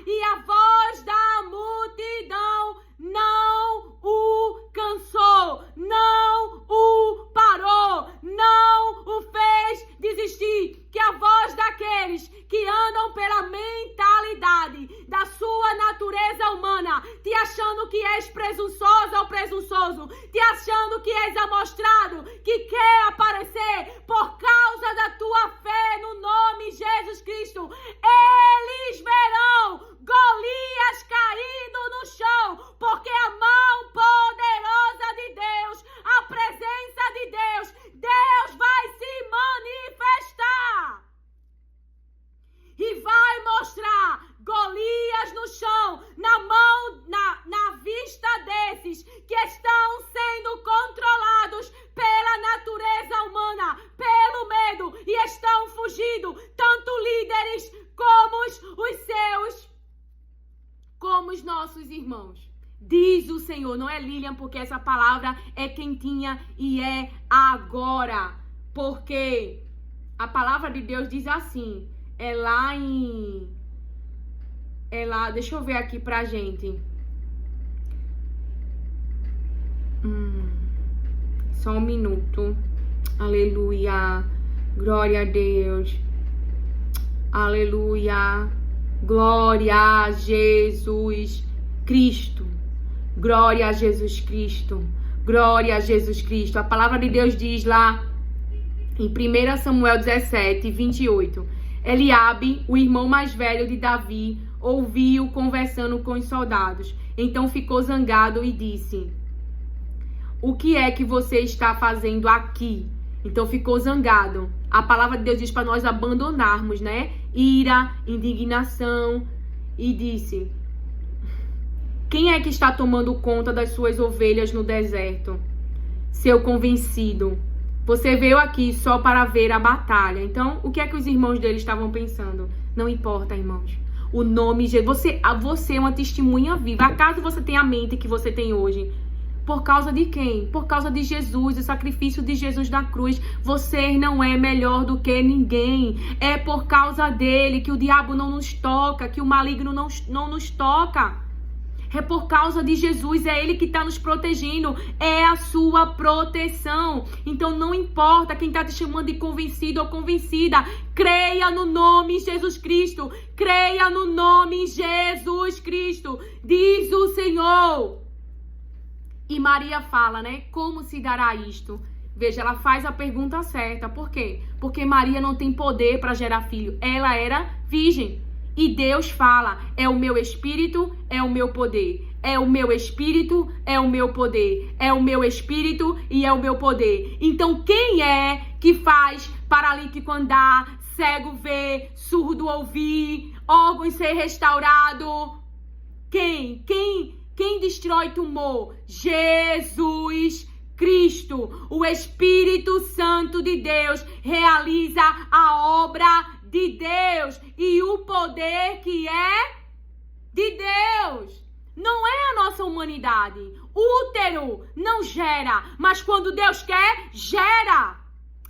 e a voz da multidão não o cansou, não o parou, não o fez desistir. Que a voz daqueles que andam pela mentalidade da sua natureza humana, te achando que és presunçosa ou presunçoso, te achando que és amostrado, que quer aparecer por causa da tua fé no nome de Jesus Cristo, eles verão Golias caído no chão, porque a mão poderosa de Deus, a presença de Deus, Deus vai se manifestar e vai mostrar Golias no chão, na mão, na vista desses que estão sendo controlados pela natureza humana, pelo medo, e estão fugindo, tanto líderes como os seus, como os nossos irmãos. Diz o Senhor, não é Lilian, porque essa palavra é quentinha e é agora. Porque a palavra de Deus diz assim, deixa eu ver aqui pra gente. Só um minuto. Aleluia. Glória a Deus. Aleluia. Glória a Jesus Cristo. Glória a Jesus Cristo. Glória a Jesus Cristo. A palavra de Deus diz lá em 1 Samuel 17, 28. Eliabe, o irmão mais velho de Davi, ouviu conversando com os soldados. Então ficou zangado e disse: o que é que você está fazendo aqui? Então ficou zangado. A palavra de Deus diz para nós abandonarmos, né? Ira, indignação. E disse: quem é que está tomando conta das suas ovelhas no deserto? Seu convencido. Você veio aqui só para ver a batalha. Então, o que é que os irmãos dele estavam pensando? Não importa, irmãos. O nome de você é uma testemunha viva. Acaso você tem a mente que você tem hoje? Por causa de quem? Por causa de Jesus, o sacrifício de Jesus da cruz. Você não é melhor do que ninguém. É por causa dele que o diabo não nos toca, que o maligno não nos toca. É por causa de Jesus, é ele que está nos protegendo, é a sua proteção. Então não importa quem está te chamando de convencido ou convencida, creia no nome Jesus Cristo, creia no nome Jesus Cristo, diz o Senhor. E Maria fala, né, como se dará isto? Veja, ela faz a pergunta certa, por quê? Porque Maria não tem poder para gerar filho, ela era virgem. E Deus fala, é o meu espírito, é o meu poder. É o meu espírito, é o meu poder. É o meu espírito e é o meu poder. Então quem é que faz paralítico andar, cego ver, surdo ouvir, órgãos ser restaurado? Quem destrói tumor? Jesus Cristo. O Espírito Santo de Deus realiza a obra de Deus e o poder que é de Deus. Não é a nossa humanidade. Útero não gera, mas quando Deus quer, gera.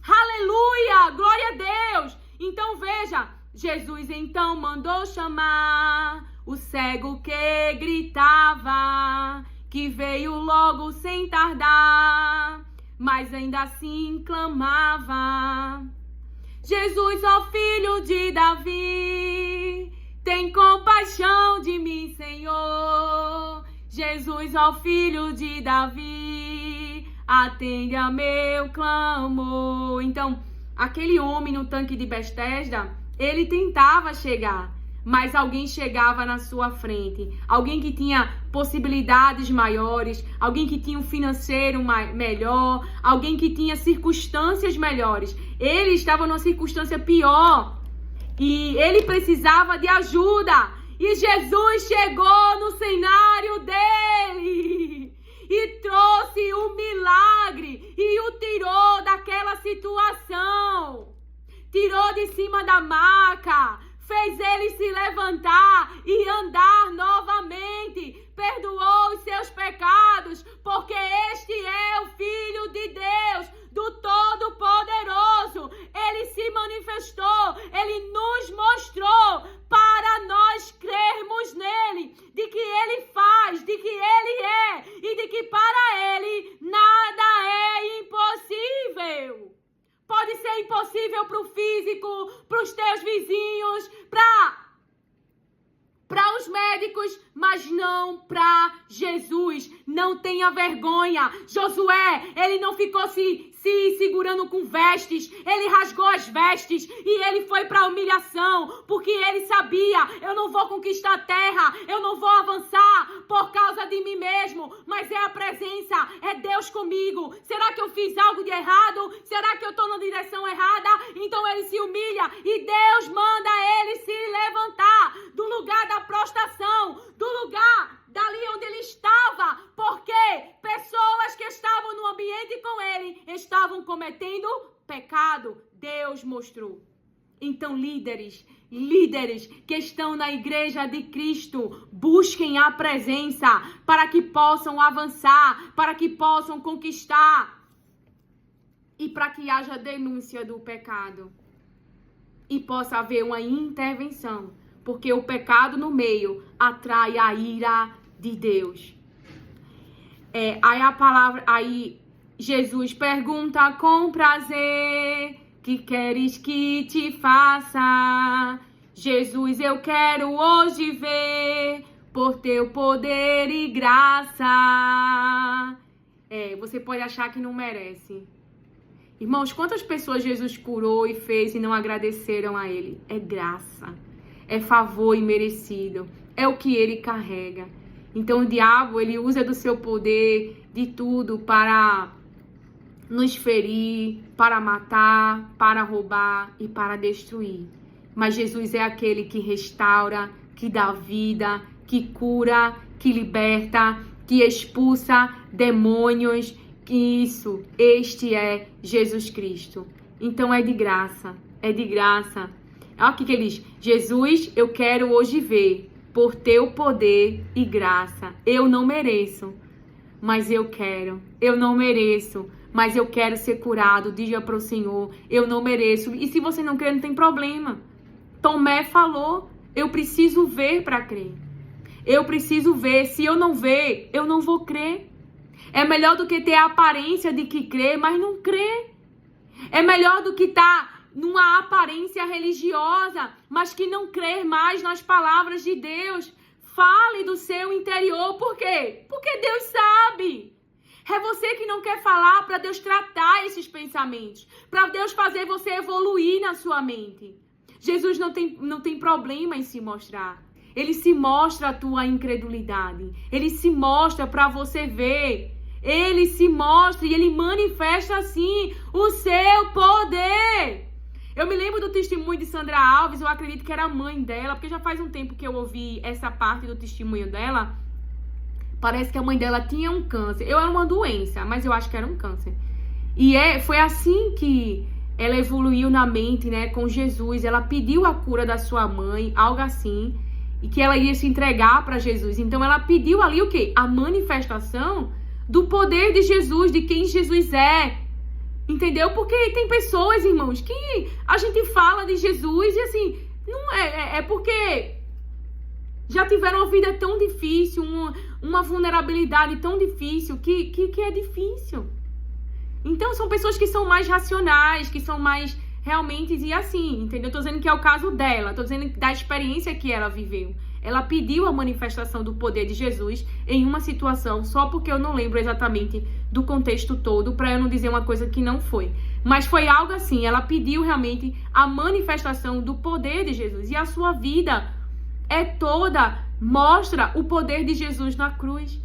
Aleluia, glória a Deus. Então veja, Jesus então mandou chamar o cego que gritava, que veio logo sem tardar, mas ainda assim clamava: Jesus, ó filho de Davi, tem compaixão de mim, Senhor. Jesus, ó filho de Davi, atende a meu clamor. Então, aquele homem no tanque de Betesda, ele tentava chegar, mas alguém chegava na sua frente. Alguém que tinha possibilidades maiores, alguém que tinha um financeiro melhor, alguém que tinha circunstâncias melhores. Ele estava numa circunstância pior e ele precisava de ajuda. E Jesus chegou no cenário dele e trouxe um milagre e o tirou daquela situação. Tirou de cima da maca, fez ele se levantar e andar novamente. Perdoou os seus pecados, porque este é o Filho de Deus, do Todo-Poderoso. Ele se manifestou, ele nos mostrou para nós crermos nele, de que ele faz, de que ele é e de que para ele nada é impossível. Pode ser impossível para o físico, para os teus vizinhos, para os médicos, mas não para Jesus. Não tenha vergonha. Josué, ele não ficou se segurando com vestes. Ele rasgou as vestes e ele foi para a humilhação, porque ele sabia: eu não vou conquistar a terra, eu não vou avançar por causa de mim mesmo, mas é a presença, é Deus comigo. Será que eu fiz algo de errado? Será que eu estou na direção errada? Então ele se humilha e Deus manda ele se levantar do lugar da prostração, do lugar dali onde ele estava, porque pessoas que estavam no ambiente com ele estavam cometendo pecado. Deus mostrou. Então, líderes que estão na igreja de Cristo, busquem a presença para que possam avançar, para que possam conquistar e para que haja denúncia do pecado e possa haver uma intervenção, porque o pecado no meio atrai a ira de Deus. Aí Jesus pergunta com prazer: que queres que te faça? Jesus, eu quero hoje ver por teu poder e graça. Você pode achar que não merece. Irmãos, quantas pessoas Jesus curou e fez e não agradeceram a Ele? É graça, é favor imerecido, é o que Ele carrega. Então o diabo, ele usa do seu poder de tudo para nos ferir, para matar, para roubar e para destruir. Mas Jesus é aquele que restaura, que dá vida, que cura, que liberta, que expulsa demônios. Este é Jesus Cristo. Então é de graça, é de graça. Olha o que ele diz: Jesus, eu quero hoje ver por teu poder e graça. Eu não mereço, mas eu quero. Eu não mereço, mas eu quero ser curado. Diga para o Senhor: eu não mereço. E se você não crê, não tem problema. Tomé falou: eu preciso ver para crer. Eu preciso ver. Se eu não ver, eu não vou crer. É melhor do que ter a aparência de que crê, mas não crê. É melhor do que estar numa aparência religiosa, mas que não crer mais nas palavras de Deus. Fale do seu interior. Por quê? Porque Deus sabe. É você que não quer falar para Deus tratar esses pensamentos, para Deus fazer você evoluir na sua mente. Jesus não tem problema em se mostrar. Ele se mostra a tua incredulidade. Ele se mostra para você ver. Ele se mostra e ele manifesta assim o seu poder. Eu me lembro do testemunho de Sandra Alves, eu acredito que era a mãe dela, porque já faz um tempo que eu ouvi essa parte do testemunho dela. Parece que a mãe dela tinha um câncer. Eu era uma doença, mas eu acho que era um câncer. E foi assim que ela evoluiu na mente, né, com Jesus. Ela pediu a cura da sua mãe, algo assim, e que ela ia se entregar para Jesus. Então ela pediu ali o quê? A manifestação do poder de Jesus, de quem Jesus é. Entendeu? Porque tem pessoas, irmãos, que a gente fala de Jesus e assim, não é porque já tiveram uma vida tão difícil, uma vulnerabilidade tão difícil, que é difícil. Então são pessoas que são mais racionais, que são mais realmente e assim, entendeu? Eu tô dizendo que é o caso dela, tô dizendo da experiência que ela viveu. Ela pediu a manifestação do poder de Jesus em uma situação, só porque eu não lembro exatamente do contexto todo, para eu não dizer uma coisa que não foi. Mas foi algo assim, ela pediu realmente a manifestação do poder de Jesus. E a sua vida mostra o poder de Jesus na cruz.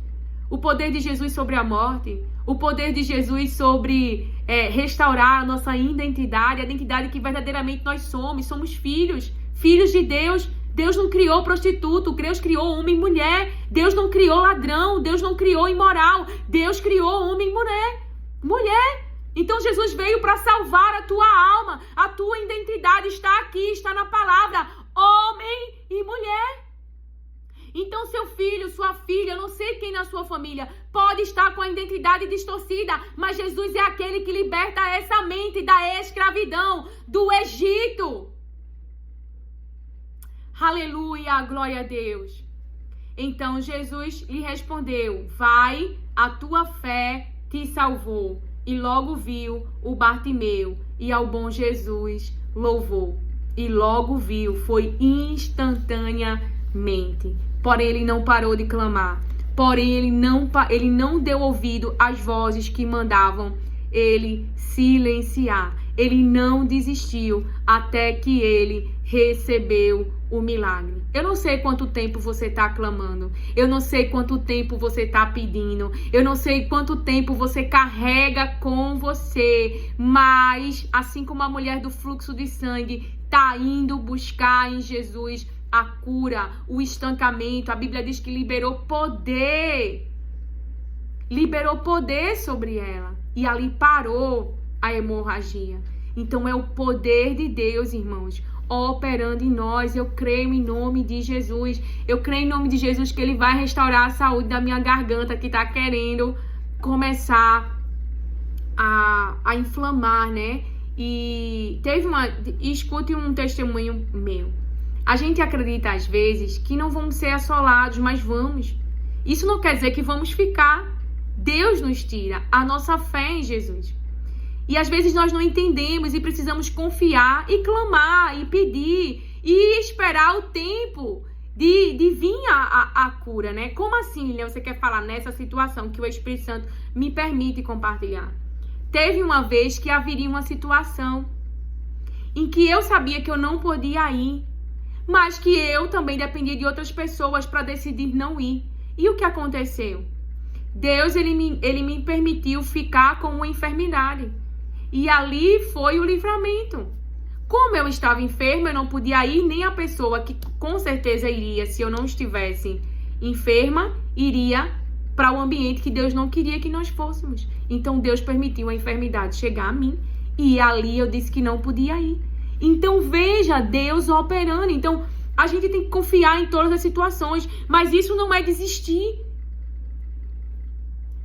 O poder de Jesus sobre a morte. O poder de Jesus sobre restaurar a nossa identidade, a identidade que verdadeiramente nós somos. Somos filhos de Deus. Deus não criou prostituto, Deus criou homem e mulher. Deus não criou ladrão, Deus não criou imoral. Deus criou homem e mulher. Então Jesus veio para salvar a tua alma. A tua identidade está aqui, está na palavra. Homem e mulher. Então seu filho, sua filha, eu não sei quem na sua família pode estar com a identidade distorcida, mas Jesus é aquele que liberta essa mente da escravidão, do Egito. Aleluia, glória a Deus. Então Jesus lhe respondeu: vai, a tua fé te salvou. E logo viu o Bartimeu e ao bom Jesus louvou. E logo viu, foi instantaneamente. Porém ele não parou de clamar. Porém ele não deu ouvido às vozes que mandavam ele silenciar. Ele não desistiu até que ele recebeu o milagre. Eu não sei quanto tempo você está clamando. Eu não sei quanto tempo você está pedindo. Eu não sei quanto tempo você carrega com você. Mas, assim como a mulher do fluxo de sangue está indo buscar em Jesus a cura, o estancamento, a Bíblia diz que liberou poder. Liberou poder sobre ela. E ali parou a hemorragia. Então é o poder de Deus, irmãos, operando em nós. Eu creio em nome de Jesus. Eu creio em nome de Jesus que Ele vai restaurar a saúde da minha garganta que está querendo começar a inflamar, né? E escute um testemunho meu. A gente acredita às vezes que não vamos ser assolados, mas vamos. Isso não quer dizer que vamos ficar Deus nos tira a nossa fé em Jesus. E às vezes nós não entendemos e precisamos confiar e clamar e pedir e esperar o tempo de vir a cura, né? Como assim, Lilian, você quer falar nessa situação que o Espírito Santo me permite compartilhar? Teve uma vez que haveria uma situação em que eu sabia que eu não podia ir, mas que eu também dependia de outras pessoas para decidir não ir. E o que aconteceu? Deus, ele me permitiu ficar com uma enfermidade. E ali foi o livramento. Como eu estava enferma, eu não podia ir, nem a pessoa que com certeza iria, se eu não estivesse enferma, iria para o ambiente que Deus não queria que nós fôssemos. Então Deus permitiu a enfermidade chegar a mim e ali eu disse que não podia ir. Então veja Deus operando. Então a gente tem que confiar em todas as situações, mas isso não é desistir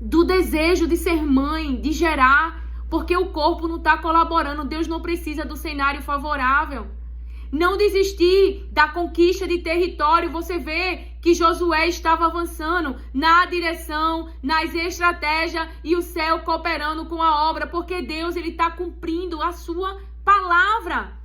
do desejo de ser mãe, de gerar, porque o corpo não está colaborando. Deus não precisa do cenário favorável. Não desistir da conquista de território. Você vê que Josué estava avançando na direção, nas estratégias e o céu cooperando com a obra, porque Deus ele está cumprindo a sua palavra.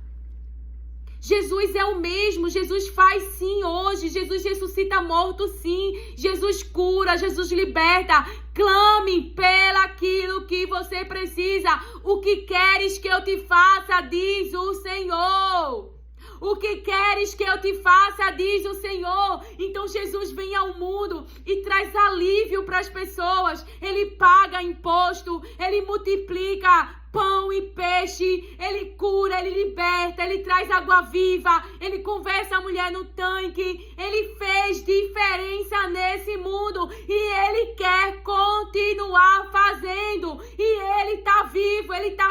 Jesus é o mesmo, Jesus faz sim hoje, Jesus ressuscita morto sim, Jesus cura, Jesus liberta. Clame pelaquilo que você precisa. O que queres que eu te faça, diz o Senhor. O que queres que eu te faça, diz o Senhor. Então Jesus vem ao mundo e traz alívio para as pessoas. Ele paga imposto, ele multiplica pão e peixe, ele cura, ele liberta, ele traz água viva, ele conversa a mulher no tanque, ele fez diferença nesse mundo e ele quer continuar fazendo. E ele tá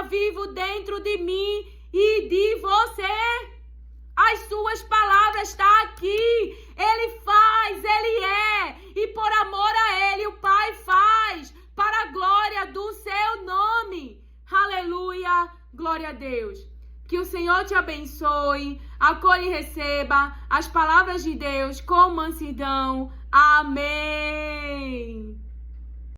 vivo dentro de mim e de você. As suas palavras estão aqui. Ele faz, ele é. E por amor a ele, o Pai faz. Para a glória do seu nome. Aleluia. Glória a Deus. Que o Senhor te abençoe. Acolhe e receba as palavras de Deus com mansidão. Amém.